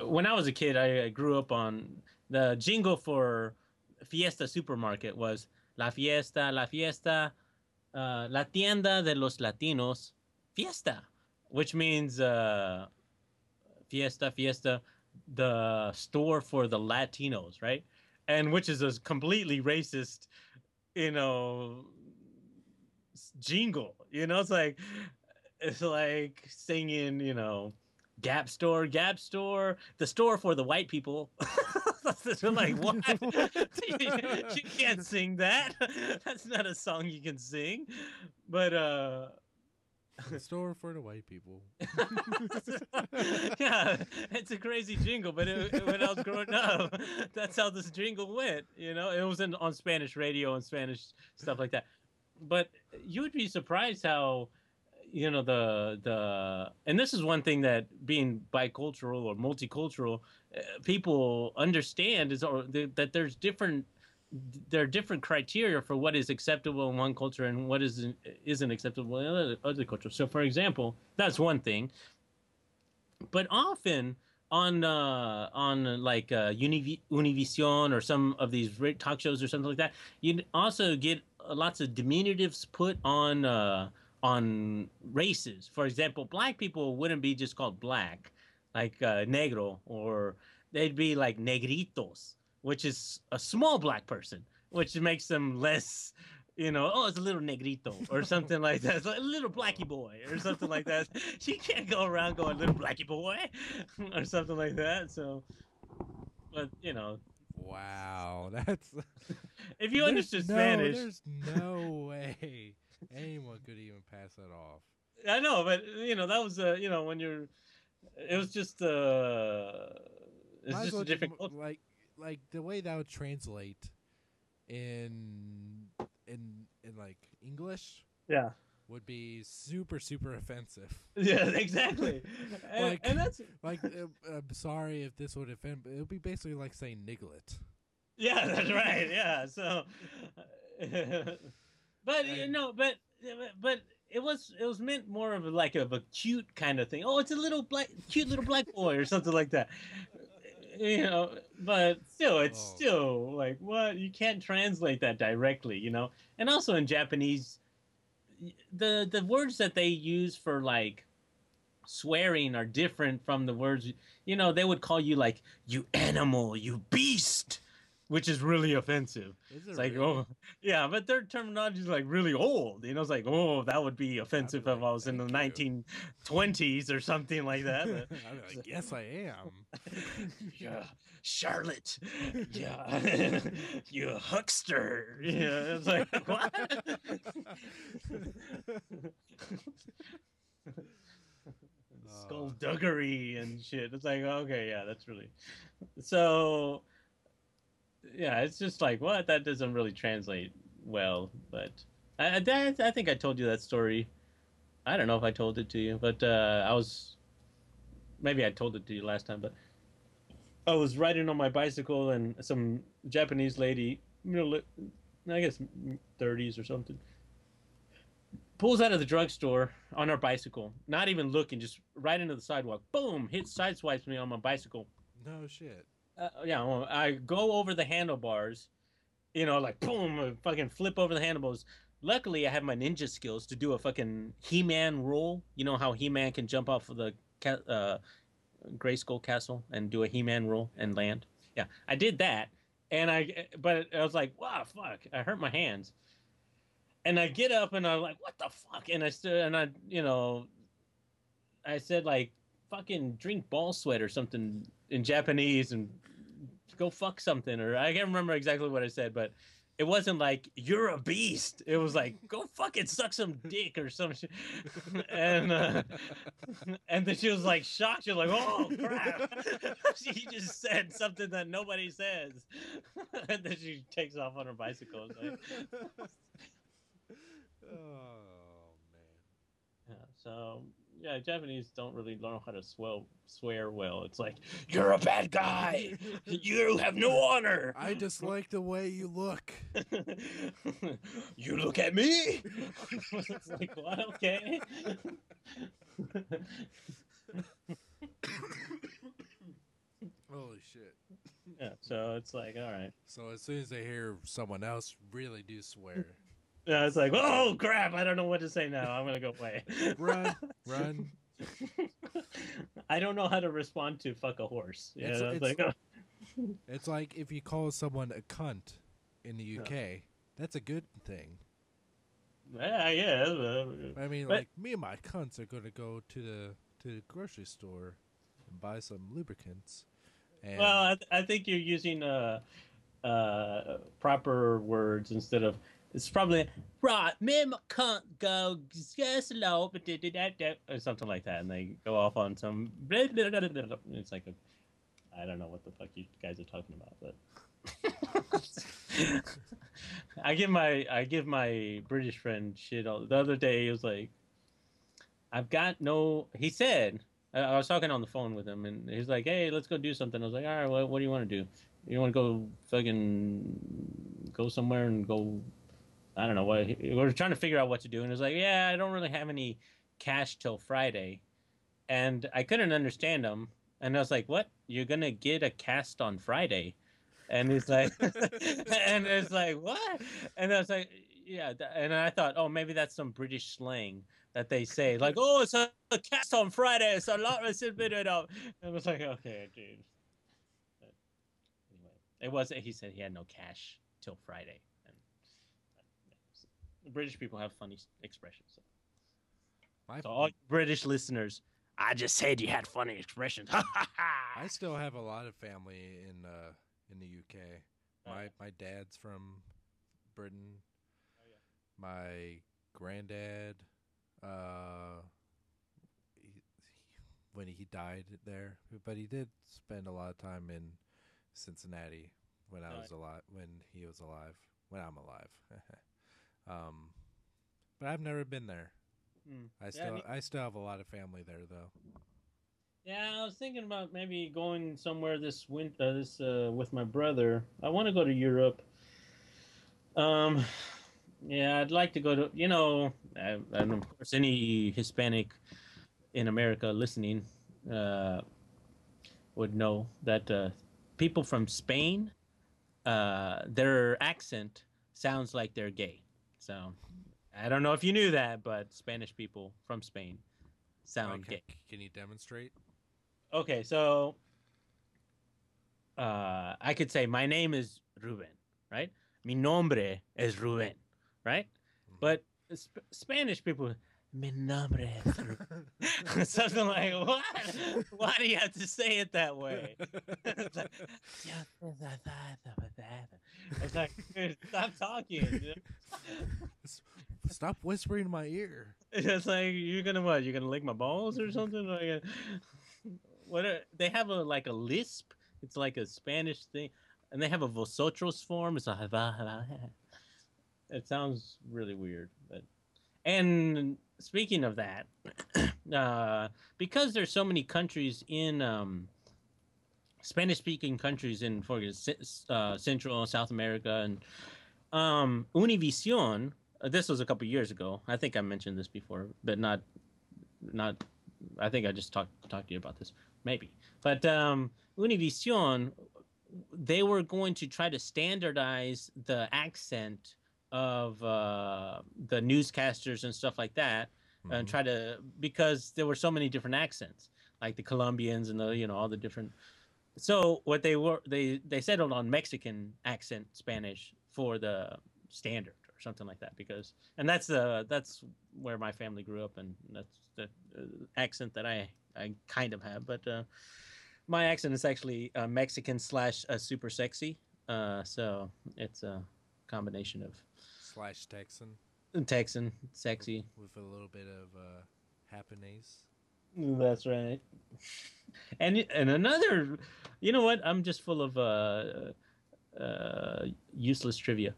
when I was a kid, I grew up on the jingle for Fiesta supermarket was La Fiesta, La Tienda de los Latinos, Fiesta, which means Fiesta, the store for the Latinos, right? And which is a completely racist, you know, jingle. It's like singing, Gap Store, the store for the white people. We're like, what? You can't sing that. That's not a song you can sing. But The store for the white people. Yeah, it's a crazy jingle, but when I was growing up, that's how this jingle went. It was on Spanish radio and Spanish stuff like that. But you would be surprised how the and this is one thing that being bicultural or multicultural people understand is that there are different criteria for what is acceptable in one culture and what isn't acceptable in other cultures. So, for example, that's one thing. But often on like Univision or some of these talk shows or something like that, you also get lots of diminutives put on races. For example, black people wouldn't be just called black, like negro, or they'd be like negritos, which is a small black person, which makes them less, oh, it's a little negrito or something like that. It's like a little blackie boy or something like that. You can't go around going little blackie boy or something like that. So, but Wow, that's if you understood Spanish, there's no way anyone could even pass that off. I know, but that was when it was just it's Might as just a well different culture. like the way that would translate in in like English Yeah. would be super super offensive. Yeah, exactly. And that's like I'm sorry if this would offend, but it would be basically like saying niglet. yeah, that's right. Yeah. So, but And but it was meant more of a cute kind of thing. Oh, it's a cute little black boy or something like that. But still, it's oh, still like what you can't translate that directly. And also in Japanese, the words that they use for like swearing are different from the words. They would call you like you animal, you beast, which is really offensive. is it It's like, really? oh, yeah, but their terminology is like really old. It's like, oh, that would be I'd be offensive if like, I was in the thank you. 1920s or something like that. I'd be But like, yes, I am. yeah, Charlotte, yeah, you huckster. Yeah, it's like what? uh, Skullduggery and shit. It's like, okay, yeah, that's really so. Yeah, it's just like what that doesn't really translate well. But I think I told you that story. I don't know if I told it to you, but I was maybe I told it to you last time. But I was riding on my bicycle and some Japanese lady, I guess 30s or something, pulls out of the drugstore on her bicycle, not even looking, just right into the sidewalk. Boom! Sideswipes me on my bicycle. no shit. Yeah, well, I go over the handlebars, like boom, fucking flip over the handlebars. Luckily, I have my ninja skills to do a fucking He-Man roll. You know how He-Man can jump off of the Grayskull Castle and do a He-Man roll Yeah. and land. Yeah, I did that, but I was like, wow, fuck, I hurt my hands. And I get up and I'm like, what the fuck? And I stood and I said like, fucking drink ball sweat or something in Japanese and go fuck something, or I can't remember exactly what I said, but it wasn't like you're a beast. It was like go fucking suck some dick or some shit. And and then she was like shocked. She was like, oh crap. She just said something that nobody says. And then she takes off on her bicycle. It's like, Oh man. yeah, so yeah, Japanese don't really learn how to swear well. It's like you're a bad guy. You have no honor. I just like the way you look. You look at me. It's like what? Okay. Holy shit. Yeah. So it's like all right. So as soon as they hear someone else really do swear, Yeah, it's like oh crap! I don't know what to say now. I'm gonna go away. run, run. I don't know how to respond to fuck a horse. It's Yeah, it's it's like oh. it's like if you call someone a cunt in the UK, that's a good thing. Yeah, yeah. I mean, But like me and my cunts are gonna go to the grocery store and buy some lubricants. And well, I think you're using proper words instead of It's probably right. Mim can't go just slow, or something like that, and they go off on some. It's like I don't know what the fuck you guys are talking about, but I give my British friend shit all the other day. He was like, I've got no. He said, I was talking on the phone with him, and he's like, "Hey, let's go do something." I was like, "All right, what do you want to do? You want to go fucking go somewhere and go? I don't know what." We were trying to figure out what to do, and he was like, "Yeah, I don't really have any cash till Friday," and I couldn't understand him, and I was like, "What? You're gonna get a cast on Friday?" And he's like, and it's like, what? And I was like, yeah. And I thought, oh, maybe that's some British slang that they say, like, oh, it's a cast on Friday. It's a lot. It's a bit of. And I was like, okay, dude. But anyway, it was. He said he had no cash till Friday, and British people have funny expressions. So, My so all you British listeners, I just said you had funny expressions. Ha ha I ha. still have a lot of family in the UK. Oh yeah. My dad's from Britain. Oh yeah. My granddad, uh, when he died there, but he did spend a lot of time in Cincinnati when I Oh, was alive. When he was alive, when I'm alive. um, but I've never been there. yeah. Yeah. I still have a lot of family there though. Yeah, I was thinking about maybe going somewhere this winter, this with my brother. I want to go to Europe. Um, yeah, I'd like to go to, and of course, any Hispanic in America listening uh, would know that people from Spain, their accent sounds like they're gay. So I don't know if you knew that, but Spanish people from Spain Why sound gay. can you demonstrate? Okay, so I could say my name is Ruben, right? Mi nombre es Ruben, right? Mm-hmm. But Spanish people, mi nombre es Ruben. Something like, what? Why do you have to say it that way? It's like, "Yeah, it's like, dude, stop talking. Stop whispering in my ear. It's like you're gonna what? You're gonna lick my balls or something? Like, they have a lisp. It's like a Spanish thing, and they have a vosotros form. It's like it sounds really weird. But and speaking of that, because there's so many countries in Spanish-speaking countries in for Central and South America, and Univision. This was a couple years ago. I think I mentioned this before, but not. I think I just talked to you about this, maybe. But Univision, they were going to try to standardize the accent of the newscasters and stuff like that, and Mm-hmm. try to because there were so many different accents, like the Colombians and the all the different. So what they settled on Mexican accent Spanish for the standard or something like that because and that's where my family grew up and that's the accent that I kind of have but my accent is actually Mexican slash super sexy so it's a combination of Slash Texan Texan sexy. with a little bit of happiness. That's right. And another, you know what? I'm just full of useless trivia.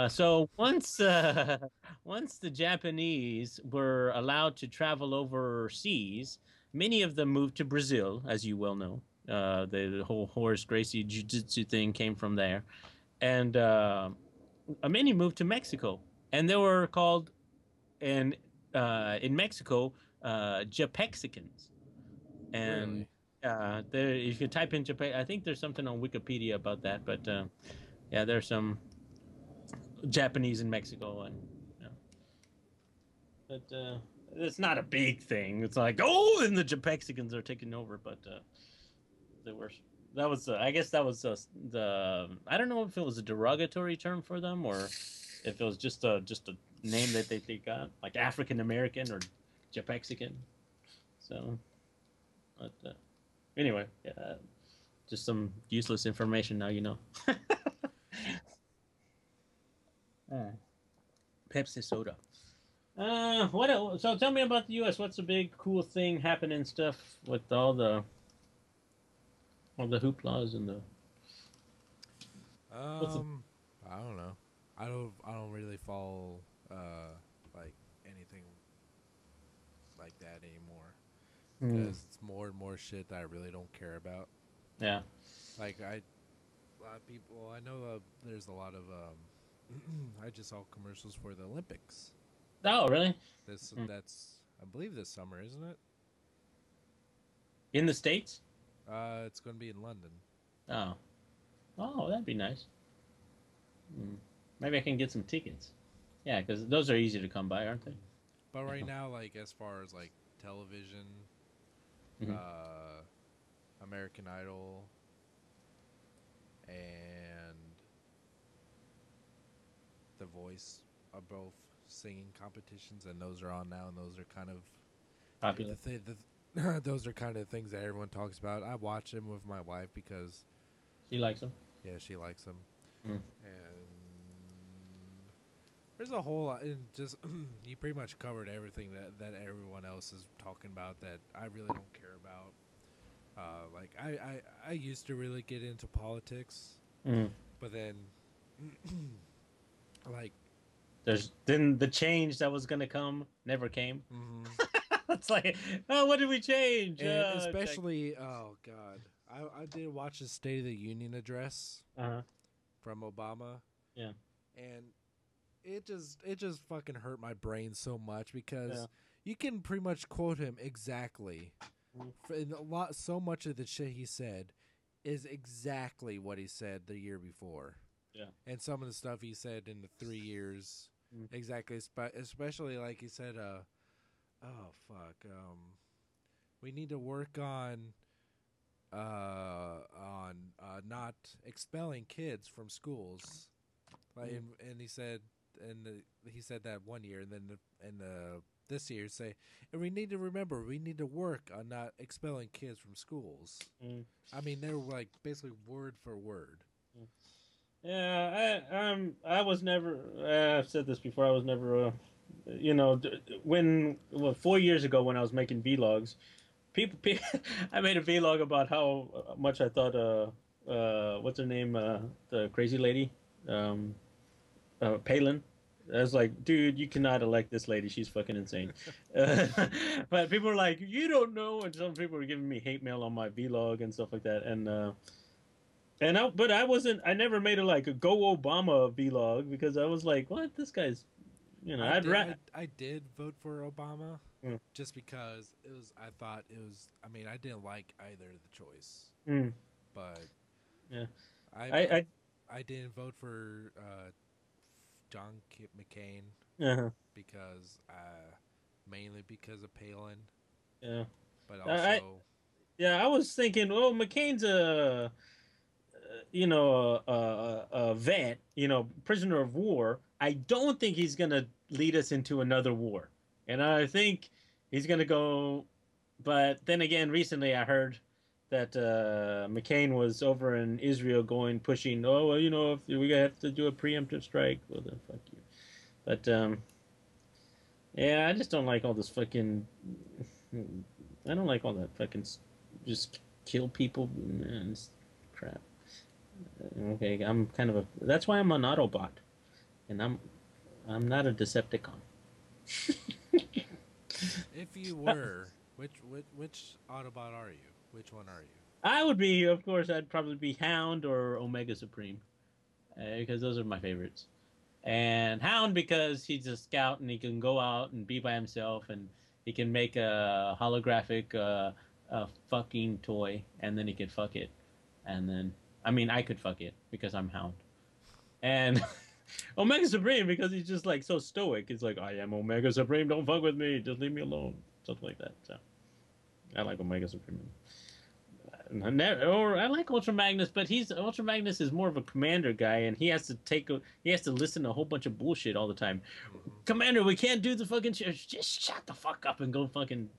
So once the Japanese were allowed to travel overseas, many of them moved to Brazil, as you well know. The whole Horace Gracie jiu-jitsu thing came from there, and many moved to Mexico, and they were called in Mexico Japexicans. And Really? there you can type in Japan. I think there's something on Wikipedia about that, but yeah, there's some Japanese in Mexico, and but it's not a big thing. It's like oh, and the Japexicans are taking over, but they were. That was, I guess, that was the. I don't know if it was a derogatory term for them or if it was just a name that they got, like African American or Japexican. So, but anyway, yeah, just some useless information now you know. Pepsi soda. What else? So tell me about the U.S. What's the big cool thing happening stuff with all the hooplas and the what's the I don't know. I don't really follow like anything like that anymore Hmm. because it's more and more shit that I really don't care about. Yeah. Like a lot of people. I know there's a lot of. I just saw commercials for the Olympics. Oh, really? This Hmm. that's I believe this summer, isn't it? In the States? It's going to be in London. Oh. Oh, that'd be nice. Hmm. Maybe I can get some tickets. Yeah, because those are easy to come by, aren't they? But right Yeah. now, like as far as like television, Hmm. uh, American Idol, and The Voice are both singing competitions, and those are on now, and those are kind of Popular. those are kind of things that everyone talks about. I watch them with my wife because She likes them. yeah, she likes them, Mm. and there's a whole lot. And just you pretty much covered everything that everyone else is talking about that I really don't care about. Like I used to really get into politics, Mm. but then like There's then the change that was gonna come never came. mm-hmm. It's like, oh, what did we change? And Check. especially oh god, I did watch the State of the Union address Uh-huh. from Obama, Yeah. and it just fucking hurt my brain so much Yeah. because you can pretty much quote him exactly. Mm. And so much of the shit he said is exactly what he said the year before, Yeah. and some of the stuff he said in the 3 years, Mm. exactly. Especially like he said, oh fuck, we need to work on not expelling kids from schools. Like, Mm. and he said, he said that one year, and then this year say, and we need to remember we need to work on not expelling kids from schools. Mm. I mean, they were like basically word for word. Mm. Yeah, I was never. I've said this before. I was never. When 4 years ago when I was making vlogs, I made a vlog about how much I thought. What's her name? The crazy lady, um, Palin. I was like, dude, you cannot elect this lady. She's fucking insane. But people were like, you don't know, and some people were giving me hate mail on my vlog and stuff like that. But I wasn't. I never made a Go Obama vlog because I was like, what? This guy's, I I'd did. ra I did vote for Obama Mm, just because it was. I thought it was. I mean, I didn't like either of the choice, mm, but yeah. I I, I, I didn't vote for John McCain uh because mainly because of Palin, yeah. but I, also yeah. I was thinking, oh, McCain's a vet, prisoner of war. I don't think he's gonna lead us into another war, and I think he's gonna go. But then again, recently I heard that McCain was over in Israel pushing. Oh well, if we have to do a preemptive strike, well then fuck you. But yeah, I just don't like all this fucking. I don't like all that fucking just kill people, man. It's crap. Okay, I'm kind of a. That's why I'm an Autobot, and I'm not a Decepticon. if you were, which Autobot are you? Which one are you? I would be, of course, I'd probably be Hound or Omega Supreme, because those are my favorites. And Hound because he's a scout and he can go out and be by himself and he can make a holographic a fucking toy and then he could fuck it. And then I mean I could fuck it because I'm Hound. And Omega Supreme because he's just like so stoic. It's like I am Omega Supreme, don't fuck with me, just leave me alone. Something like that. So I like Omega Supreme. Or I like Ultra Magnus, but he's Ultra Magnus is more of a commander guy, and he has to listen to a whole bunch of bullshit all the time. Mm-hmm. Commander, we can't do the fucking shit. Just shut the fuck up and go fucking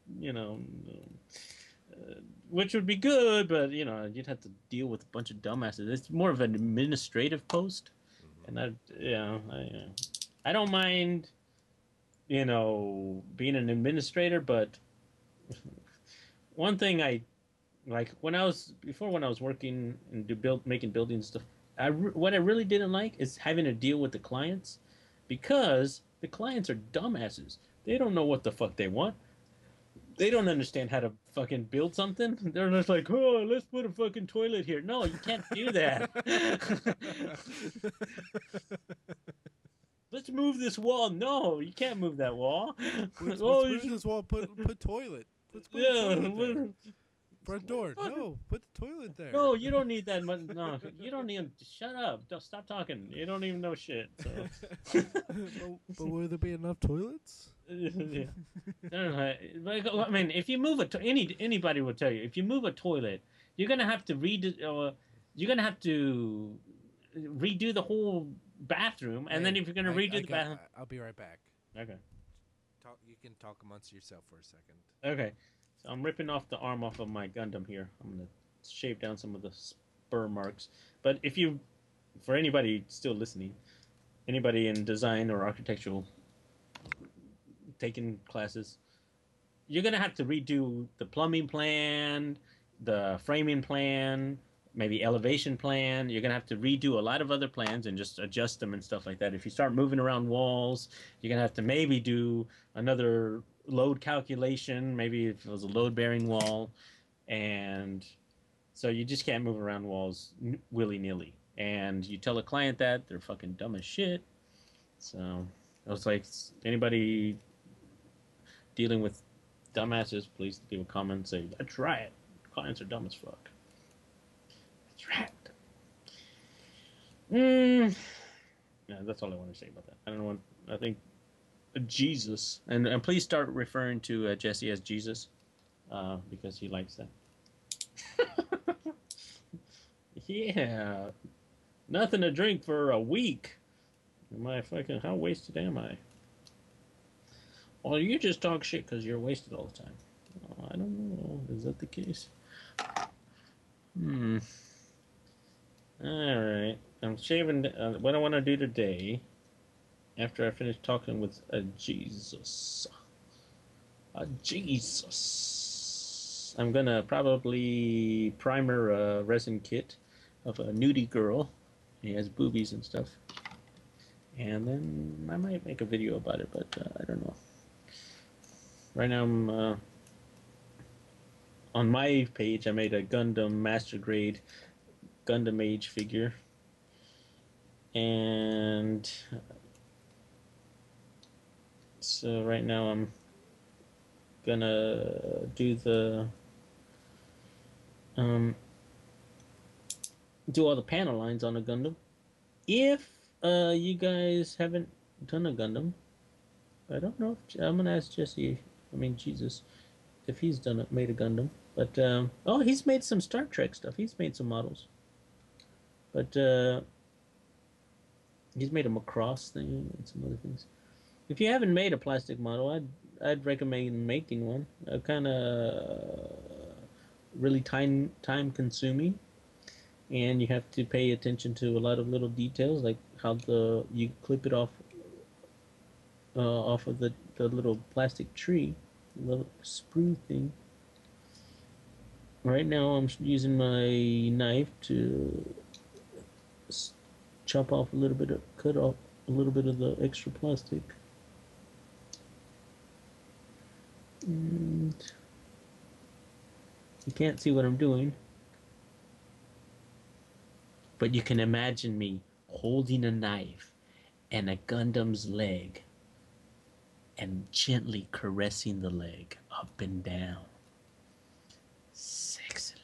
which would be good, but you'd have to deal with a bunch of dumbasses. It's more of an administrative post, Mm-hmm. and I yeah I don't mind, being an administrator, but one thing I like when I was working and making building stuff, what I really didn't like is having to deal with the clients because the clients are dumbasses. They don't know what the fuck they want. They don't understand how to fucking build something. They're just like, oh, let's put a fucking toilet here. No, you can't do that. Let's move this wall. No, you can't move that wall. Let's Oh, you move should. this wall. Put toilet. Let's put a toilet there. Yeah. Front door. No, put the toilet there. No, you don't need that much. No, you don't need. Shut up. Don't stop talking. You don't even know shit. So, But will there be enough toilets? yeah. No, no, I mean, if you move anybody will tell you if you move a toilet, you're gonna have to you're gonna have to redo the whole bathroom, and then Hey, if you're gonna redo the bathroom, I'll be right back. okay, You can talk amongst yourself for a second. okay. So I'm ripping off the arm off of my Gundam here. I'm gonna shave down some of the spur marks. But for anybody still listening, anybody in design or architectural taking classes, you're gonna have to redo the plumbing plan, the framing plan, maybe elevation plan. You're gonna have to redo a lot of other plans and just adjust them and stuff like that. If you start moving around walls, you're gonna have to maybe do another load calculation, maybe if it was a load bearing wall, and so you just can't move around walls willy nilly. And you tell a client that they're fucking dumb as shit. So I was like, anybody dealing with dumbasses, please leave a comment and say, that's right. Clients are dumb as fuck. That's right. Yeah, that's all I want to say about that. I don't know what, I think Jesus, and please start referring to Jesse as Jesus, because he likes that. Yeah, nothing to drink for a week. Am I fucking, how wasted am I? Well, you just talk shit because you're wasted all the time. Oh, I don't know. Is that the case? Hmm. Alright. I'm shaving. What I want to do today, after I finish talking with a Jesus. A Jesus. I'm gonna probably primer a resin kit of a nudie girl. He has boobies and stuff. And then I might make a video about it, but I don't know. Right now I'm on my page. I made a Gundam Master Grade Gundam Age figure, and so right now I'm gonna do um do all the panel lines on a Gundam. If you guys haven't done a Gundam, I don't know. I'm gonna ask Jesse. I mean Jesus, if he's made a Gundam. But oh, he's made some Star Trek stuff. He's made some models. But he's made a Macross thing and some other things. If you haven't made a plastic model, I'd recommend making one. Kind of really time consuming, and you have to pay attention to a lot of little details, like how you clip it off of the little plastic tree, little sprue thing. Right now, I'm using my knife to cut off a little bit of the extra plastic. And you can't see what I'm doing, but you can imagine me holding a knife and a Gundam's leg and gently caressing the leg up and down. Sexily.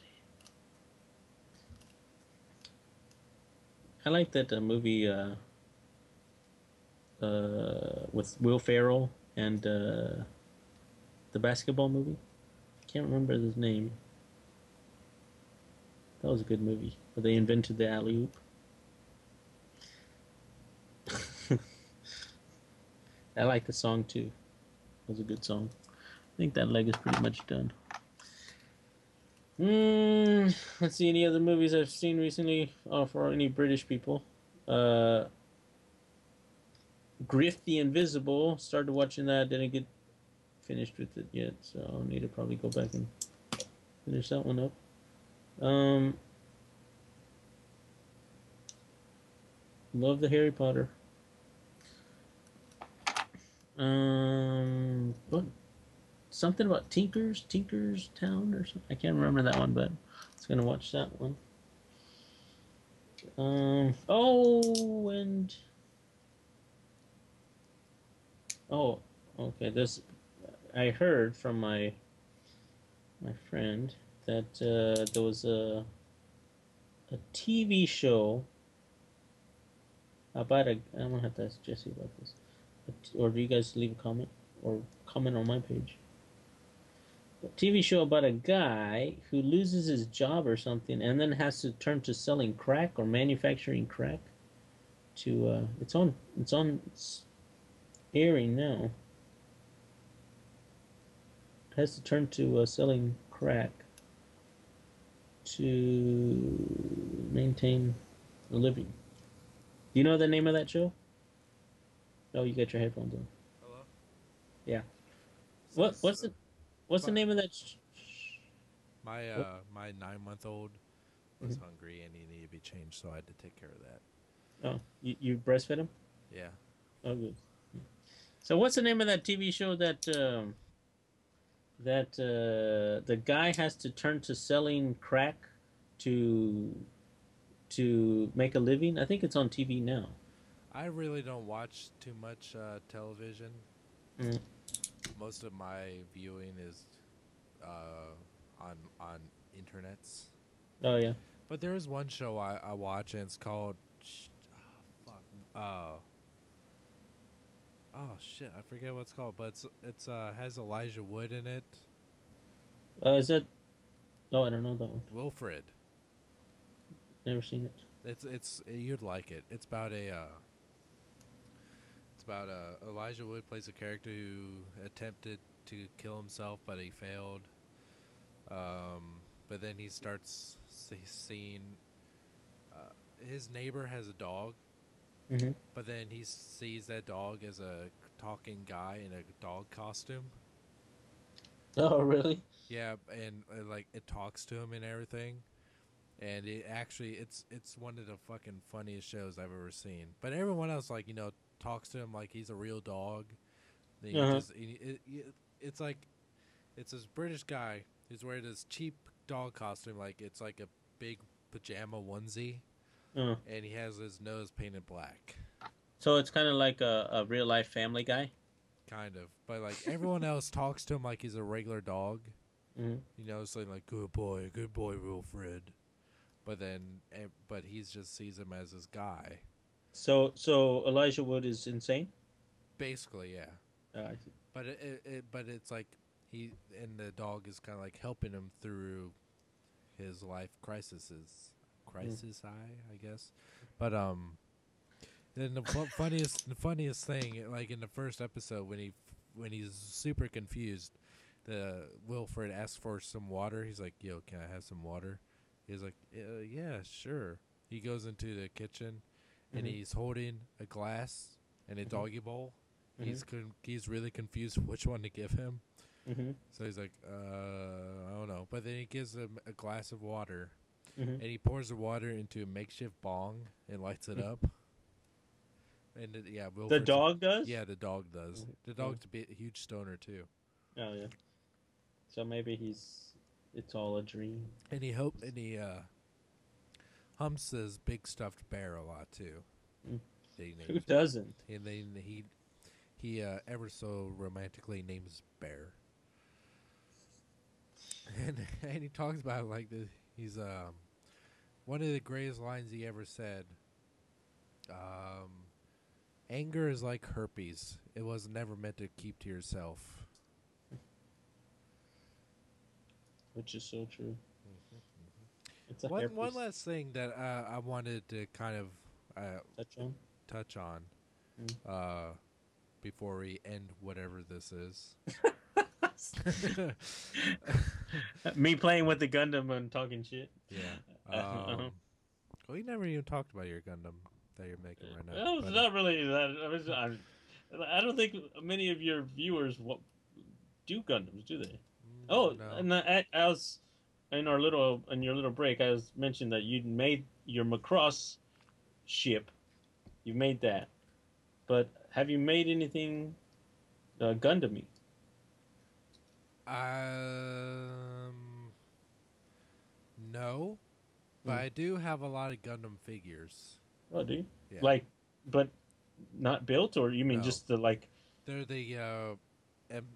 I like that movie with Will Ferrell and the basketball movie. I can't remember his name. That was a good movie. Where they invented the alley oop. I like the song too. It was a good song. I think that leg is pretty much done. Let's see any other movies I've seen recently for any British people. Uh, Griff the Invisible. Started watching that. Didn't get finished with it yet, so I'll need to probably go back and finish that one up. Um, love the Harry Potter. What? Something about Tinker's Town or something. I can't remember that one, but I was gonna watch that one. Oh, and oh, okay. This I heard from my friend that there was a TV show about a. I'm gonna have to ask Jesse about this, or do you guys leave a comment or comment on my page? A TV show about a guy who loses his job or something, and then has to turn to selling crack or manufacturing crack. To it's airing now. It has to turn to selling crack to maintain a living. Do you know the name of that show? Oh, you got your headphones on. Hello. Yeah. What Says what's the what's the my name of that? What? my 9 month old was Mhm. hungry and he needed to be changed, so I had to take care of that. Oh, you breastfed him? Yeah. Oh, good. So what's the name of that TV show that the guy has to turn to selling crack to make a living? I think it's on TV now. I really don't watch too much television. Mm. Most of my viewing is uh, on internets. Oh yeah. But there is one show I watch and it's called fuck oh shit, I forget what it's called, but it's has Elijah Wood in it. Is that? Oh, I don't know that one. Wilfred. Never seen it. It's you'd like it. It's about Elijah Wood plays a character who attempted to kill himself, but he failed. But then he starts seeing his neighbor has a dog, Hmm. but then he sees that dog as a talking guy in a dog costume. Oh really? Yeah, and like it talks to him and everything. And it's one of the fucking funniest shows I've ever seen. But everyone else like talks to him like he's a real dog. Then Uh huh. it's like it's this British guy who's wearing this cheap dog costume, like it's like a big pajama onesie, Uh. and he has his nose painted black, So it's kind of like a real life Family Guy. kind of. But like everyone else talks to him like he's a regular dog, Hmm. saying like good boy, Wilfred. But he's just sees him as his guy, So Elijah Wood is insane. basically, yeah. I see. But it's like he and the dog is kind of like helping him through his life Mm. I guess. But then the funniest thing, like in the first episode when he's super confused, the Wilfred asks for some water. He's like, "Yo, can I have some water?" He's like, "Yeah, sure." He goes into the kitchen and Hmm. he's holding a glass and a Hmm. doggy bowl. Hmm. He's really confused which one to give him. Hmm. So he's like, I don't know. But then he gives him a glass of water, Hmm. and he pours the water into a makeshift bong and lights it up. And yeah, The Wilfred's dog does. yeah, the dog does. The Oh, dog's a huge stoner too, oh yeah. So maybe it's all a dream. and he humps his big stuffed bear a lot too. Mm. He Who names doesn't? and then he ever so romantically names Bear, and he talks about it like this. He's one of the greatest lines he ever said. Um, Anger is like herpes. It was never meant to keep to yourself. Which is so true. It's a One hairpiece. last thing that I wanted to kind of Touch on. touch on Mm. uh, before we end whatever this is. Me playing with the Gundam and talking shit. Yeah. Uh-huh. We never even talked about your Gundam. that you're making right now. Well, it's But not really that. I don't think many of your viewers do Gundams, do they? Oh, no, and I was in your little break. I was mentioned that you made your Macross ship. You made that, but have you made anything Gundam-y? um, no, but Hmm. I do have a lot of Gundam figures. Oh, do you? Yeah, Like, but not built, or you mean no, just the like? they're the M-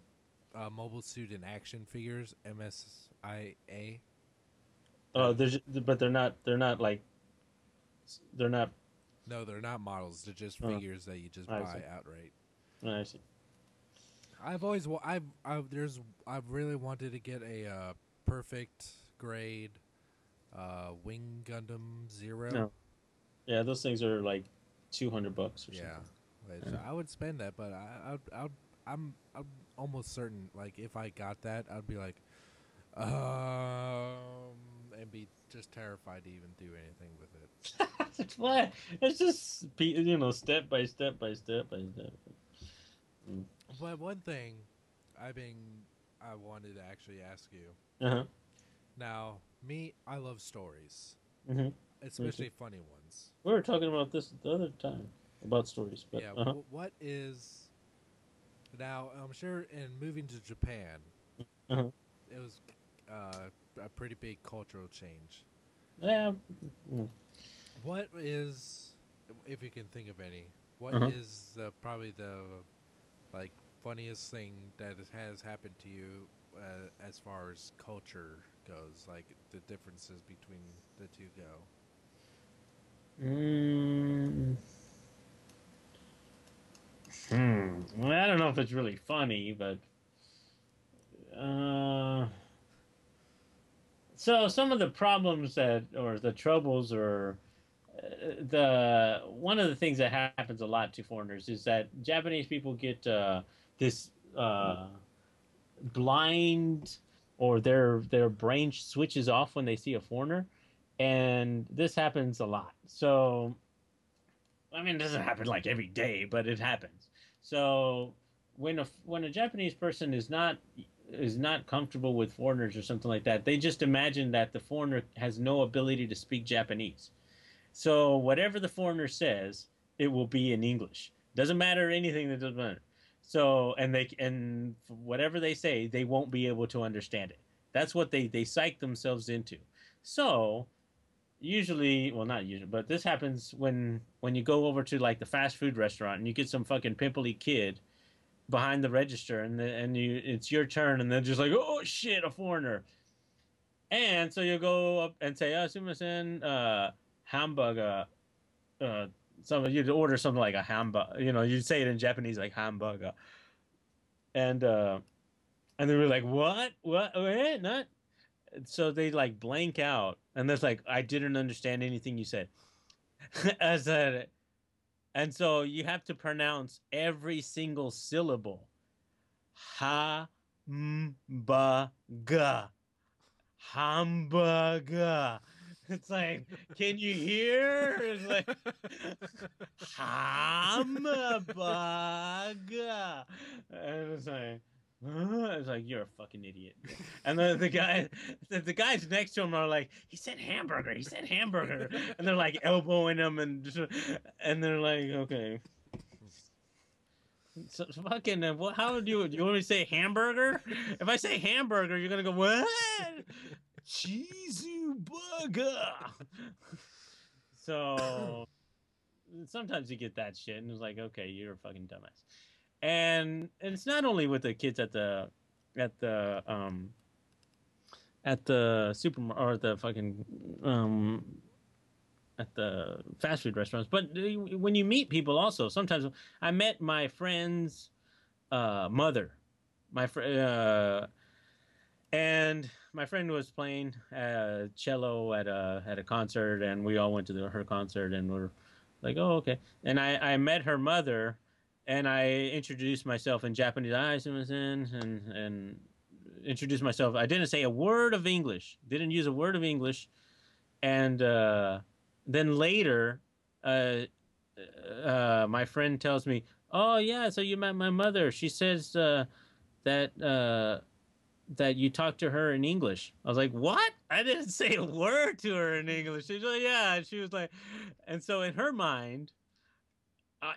mobile suit in action figures, MSIA. Oh, They're but they're not like they're not. no, they're not models. They're just Oh, figures that you just I see. buy outright. I see. I've always I've really wanted to get a perfect grade Wing Gundam Zero. No, yeah, those things are like $200 or Yeah, something. which Yeah. I would spend that, but I'm almost certain like if I got that, I'd be like, and be just terrified to even do anything with it. What? It's just step by step by step by step. Mm. But one thing, I been I wanted to actually ask you. Uh-huh. Now, me, I love stories, Mm-hmm. Me too. especially funny ones. We were talking about this the other time about stories, but Yeah, uh-huh. what is now? I'm sure in moving to Japan, Uh-huh. it was a pretty big cultural change. Yeah. Mm. What is, if you can think of any, what Uh-huh. is probably the like funniest thing that has happened to you as far as culture goes? Like the differences between the two go. Mm. Well, I don't know if it's really funny, but uh so some of the problems that or the troubles or the one of the things that happens a lot to foreigners is that Japanese people get this blind or their brain switches off when they see a foreigner, and this happens a lot. So I mean, it doesn't happen like every day, but it happens. So when a Japanese person is not comfortable with foreigners or something like that, they just imagine that the foreigner has no ability to speak Japanese. So whatever the foreigner says, it will be in English. Doesn't matter anything that doesn't matter. So and whatever they say, they won't be able to understand it. That's what they psych themselves into. So usually, well, not usually, but this happens when you go over to like the fast food restaurant and you get some fucking pimply kid behind the register and you it's your turn and they're just like, oh shit, a foreigner. And so you go up and say, oh, sumimasen, hamburger, uh, you'd order something like a hamburger. You'd say it in Japanese like hamburger, and uh, and they were like, "What? What? Wait, not." So they like blank out, and there's like, "I didn't understand anything you said." I said, and so you have to pronounce every single syllable. Ha, m, ba, ga. Hamburger. It's like, can you hear? It's like hamburger. And it's like, it's like you're a fucking idiot. And then the guys next to him are like, he said hamburger. He said hamburger. And they're like elbowing him and they're like, okay. So fucking how do you want me to say hamburger? If I say hamburger, you're gonna go what? Cheesy burger. So sometimes you get that shit, and it's like, okay, you're a fucking dumbass. And it's not only with the kids at the supermarket or the fucking at the fast food restaurants, but when you meet people also, sometimes I met my friend's mother, my friend, and my friend was playing cello at a concert, and we all went to her concert, and we're like, oh, okay. And I met her mother, and I introduced myself in Japanese, "Hi, sumimasen," and introduced myself. I didn't say a word of English, didn't use a word of English, and then later, uh, my friend tells me, "Oh yeah, so you met my mother. She says that that you talked to her in English." I was like, "What? I didn't say a word to her in English." She's like, "Yeah." And she was like, and so in her mind,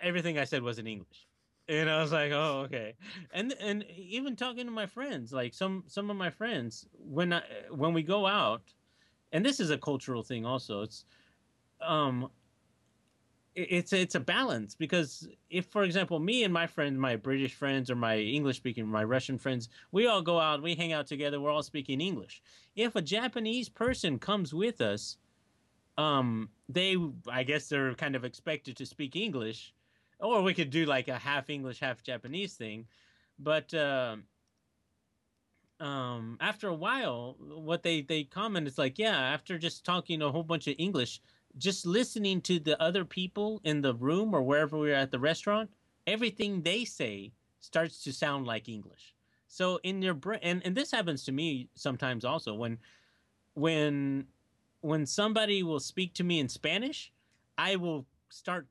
everything I said was in English. And I was like, "Oh, okay." And even talking to my friends, like some of my friends, when we go out, and this is a cultural thing also. Um it's a balance because if, for example, me and my friend, my British friends or my English speaking, my Russian friends, we all go out, we hang out together, we're all speaking English. If a Japanese person comes with us, they, I guess they're kind of expected to speak English, or we could do like a half English, half Japanese thing. But after a while, what they comment is like, yeah, after just talking a whole bunch of English, just listening to the other people in the room or wherever we're at the restaurant, everything they say starts to sound like English. So in your brain, and this happens to me sometimes also when when somebody will speak to me in Spanish, I will I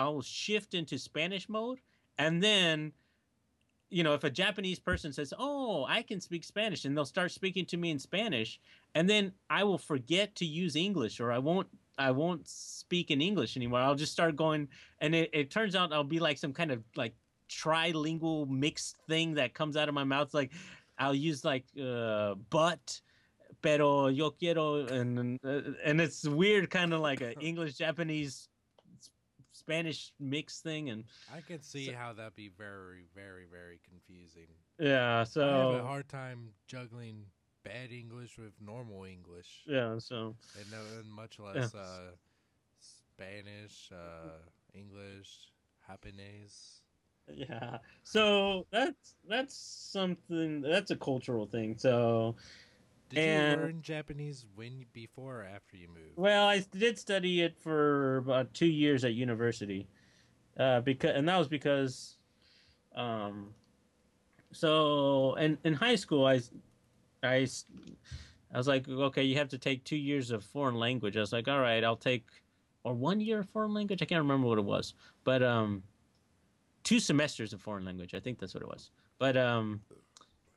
will shift into Spanish mode, and then if a Japanese person says, "Oh, I can speak Spanish," and they'll start speaking to me in Spanish, and then I will forget to use English, or I won't speak in English anymore. I'll just start going, and it turns out I'll be like some kind of like trilingual mixed thing that comes out of my mouth. Like I'll use like but, pero yo quiero, and it's weird, kind of like a English Japanese Spanish mix thing, and I can see so, how that'd be very, very, very confusing. yeah, I have a so hard time juggling bad English with normal English, yeah, so. and much Yeah. less Spanish, English, Japanese. Yeah. So that's something that's a cultural thing. So, Did you and learn Japanese before or after you moved? well, I did study it for about 2 years at university. And that was because um so in high school I I was like, okay, you have to take 2 years of foreign language. I was like, all right, I'll take, or 1 year of foreign language. I can't remember what it was, but 2 semesters of foreign language. I think that's what it was. But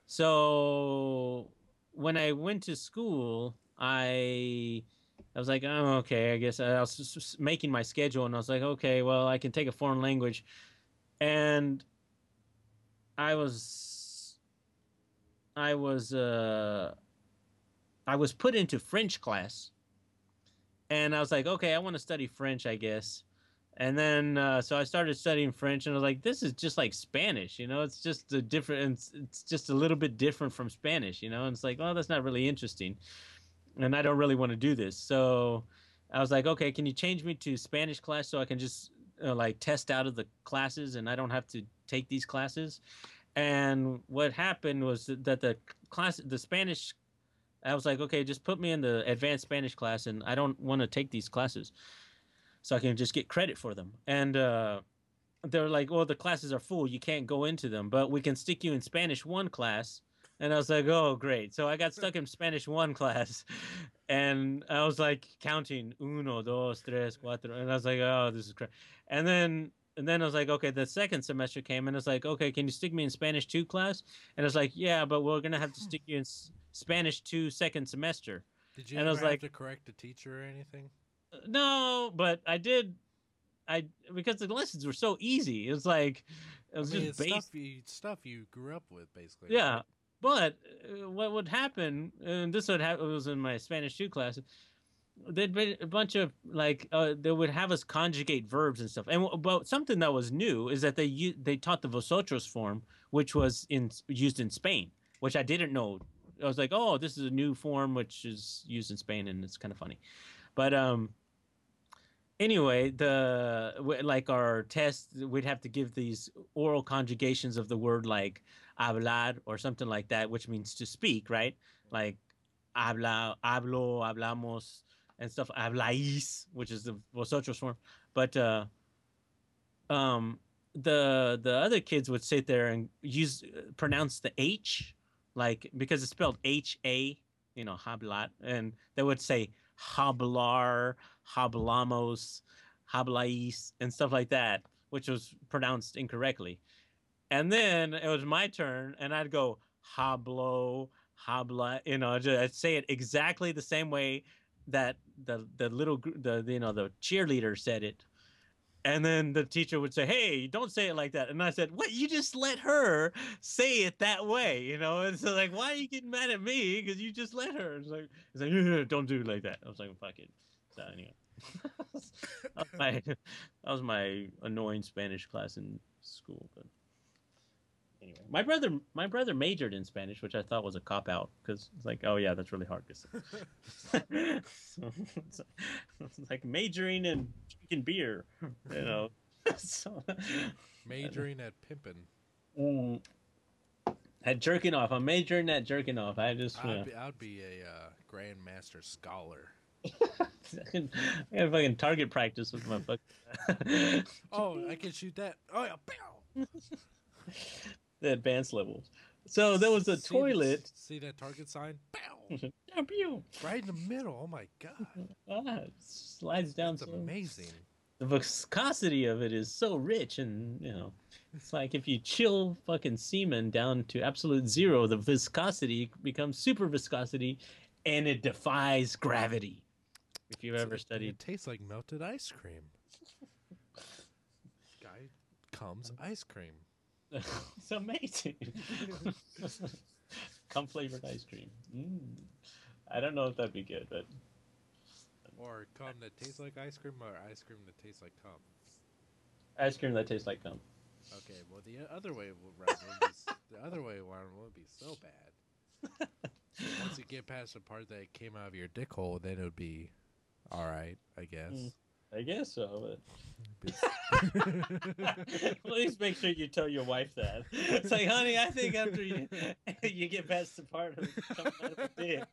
so when I went to school, I was like, oh, okay, I guess I was just making my schedule, and I was like, okay, well, I can take a foreign language, and I was I was I was put into French class, and I was like, okay, I want to study French, I guess. And then so I started studying French, and I was like, this is just like Spanish, it's just a different, it's just a little bit different from Spanish, and it's like, oh, that's not really interesting, and I don't really want to do this. So I was like, okay, can you change me to Spanish class so I can just like test out of the classes and I don't have to take these classes? And what happened was that the Spanish, I was like, okay, just put me in the advanced Spanish class, and I don't want to take these classes, so I can just get credit for them. And they're like, well, the classes are full, you can't go into them, but we can stick you in Spanish one class. And I was like, oh, great. So I got stuck in Spanish one class, and I was like counting uno, dos, tres, cuatro, and I was like, oh, this is crazy. And then I was like, okay, the second semester came, and it's like, okay, can you stick me in Spanish two class? And it's like, yeah, but we're gonna have to stick you in Spanish two second semester. Did you And I ever was have like, to correct a teacher or anything? no, but I did. Because the lessons were so easy. It was like it I was mean, just it's based. stuff you grew up with, basically, Yeah, right? but what would happen, and this would happen, it was in my Spanish 2 class. There'd be a bunch of like they would have us conjugate verbs and stuff. And but something that was new is that they taught the vosotros form, which was in used in Spain, which I didn't know. I was like, oh, this is a new form which is used in Spain, and it's kind of funny. But anyway, like our test, we'd have to give these oral conjugations of the word like hablar or something like that, which means to speak, right? Like hablo, hablamos, and stuff. Habláis, which is the vosotros form. But um, the other kids would sit there and pronounce the H, like because it's spelled HA, hablar, and they would say hablar, hablamos, hablais, and stuff like that, which was pronounced incorrectly. And then it was my turn, and I'd go hablo, habla, I'd say it exactly the same way that the little the cheerleader said it. And then the teacher would say, "Hey, don't say it like that." And I said, "What? You just let her say it that way, you know?" And so like, why are you getting mad at me? Because you just let her. It's like, don't do it like that. I was like, fuck it. So anyway, that was my annoying Spanish class in school. But anyway, my brother majored in Spanish, which I thought was a cop out because it's like, oh yeah, that's really hard. So, it's like majoring in drinking beer, you know. So, Majoring at pimping. mm, at jerking off, I'm majoring at jerking off. I just, I'd be a grandmaster scholar. I gotta fucking target practice with my fucking Oh, I can shoot that. Oh yeah, pow. the advanced levels. So there was a toilet. See that target sign? Pow! Pew. Right in the middle. Oh my god, It slides down that's so. amazing. The viscosity of it is so rich, and it's like if you chill fucking semen down to absolute zero, the viscosity becomes super viscosity, and it defies gravity. If you've ever It studied, tastes like melted ice cream. Guy comes ice cream. it's amazing. Cum flavored ice cream. I don't know if that'd be good, but Or cum that tastes like ice cream, or ice cream that tastes like cum. ice cream that tastes like cum. Okay, well the other way around would be so bad. Once you get past the part that came out of your dick hole, then it would be all right, I guess. I guess so, but please make sure you tell your wife that. It's like, honey, I think after you get past the part of coming out of a dick,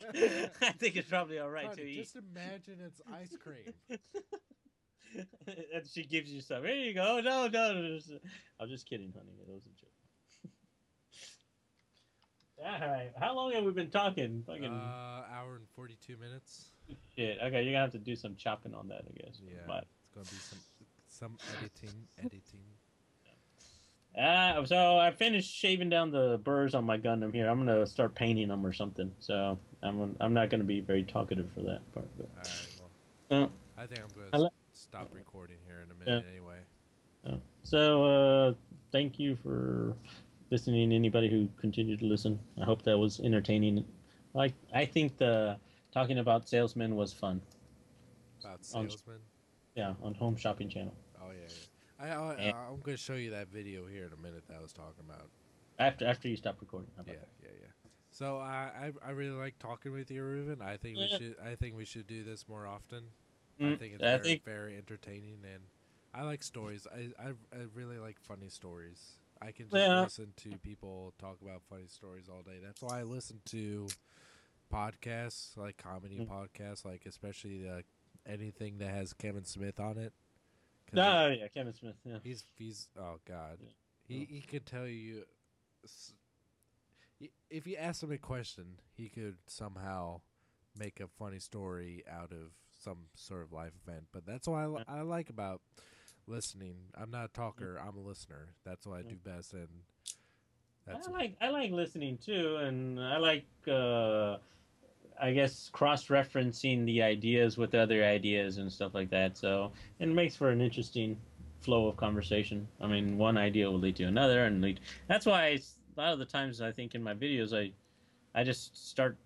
I think it's probably all right Honey, to eat. just imagine it's ice cream. And she gives you some. Here you go. No, no, no. I'm just kidding, honey. It was a joke. All right. How long have we been talking? Fucking Hour and 42 minutes. shit. Okay, you're gonna have to do some chopping on that, I guess. Yeah, But it's gonna be some editing. so I finished shaving down the burrs on my Gundam here. I'm gonna start painting them or something. So I'm not gonna be very talkative for that part. But, All right, well, uh, I think I'm I gonna li- stop recording here in a yeah. minute anyway. So thank you for listening. Anybody who continued to listen, I hope that was entertaining. Like I think the talking about salesmen was fun. About On salesman. on Home Shopping Channel. Oh yeah. And I'm gonna show you that video here in a minute that I was talking about. after you stop recording. How about Yeah. So I really like talking with you, Ruben. I think we should do this more often. I think it's very entertaining, and I like stories. I really like funny stories. I can just listen to people talk about funny stories all day. That's why I listen to podcasts, like comedy podcasts, like especially anything that has Kevin Smith on it. yeah, Kevin Smith. Yeah, He's oh god, yeah. he could tell you if you ask him a question, he could somehow make a funny story out of some sort of life event. But that's what I like about listening. I'm not a talker. I'm a listener. That's what I do best, and I like listening too, and I like I guess cross referencing the ideas with other ideas and stuff like that. So it makes for an interesting flow of conversation. I mean, one idea will lead to another, and lead. That's why a lot of the times I think in my videos I just start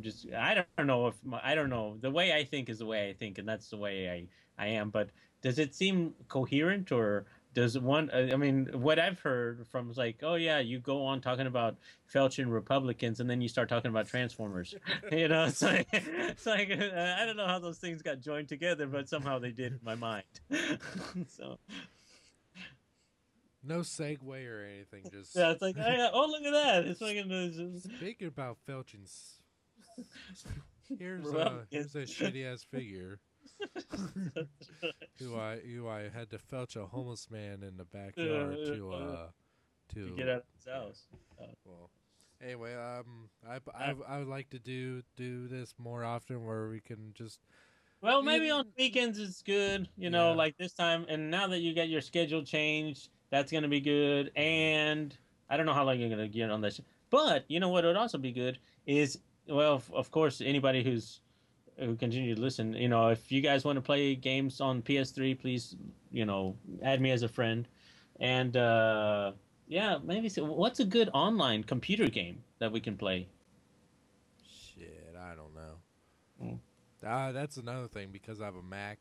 just I don't know if I don't know the way I think is the way I think, and that's the way I am. But does it seem coherent, or does one? I mean, what I've heard from is like, oh yeah, you go on talking about felching Republicans, and then you start talking about Transformers. It's like I don't know how those things got joined together, but somehow they did in my mind. So no segue or anything. Just yeah, it's like oh look at that! It's like speaking about felching. Here's Republicans. a shitty ass figure who I had to felch a homeless man in the backyard to get out of his house. Well, anyway, I would like to do this more often, where we can just Well, maybe on In, weekends it's good, yeah. like this time. And now that you get your schedule changed, that's going to be good. Mhm. And I don't know how long you're going to get on this. But you know what would also be good is, well, of course, anybody who continue to listen, if you guys want to play games on PS3, please, add me as a friend. And yeah, maybe what's a good online computer game that we can play? Shit, I don't know. Mm. That's another thing because I have a Mac.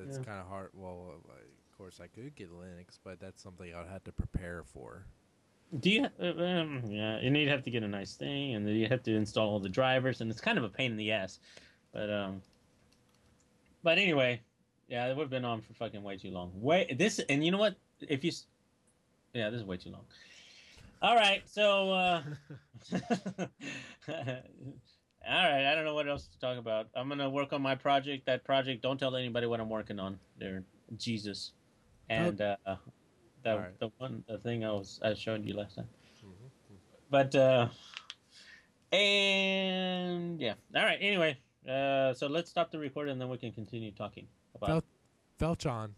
It's Yeah. kind of hard. Well, of course, I could get Linux, but that's something I'd have to prepare for. Do you? Yeah, and you'd have to get a nice thing, and then you have to install all the drivers, and it's kind of a pain in the ass. But anyway, yeah, we've been on for fucking way too long. Wait, this, and you know what? Yeah, this is way too long. All right, so all right, I don't know what else to talk about. I'm gonna work on my project. That project, don't tell anybody what I'm working on. There, Jesus, Fel- and All the right. the thing I showed you last time. Mm-hmm. But and yeah, all right. Anyway, so let's stop the recording and then we can continue talking about. Felchon.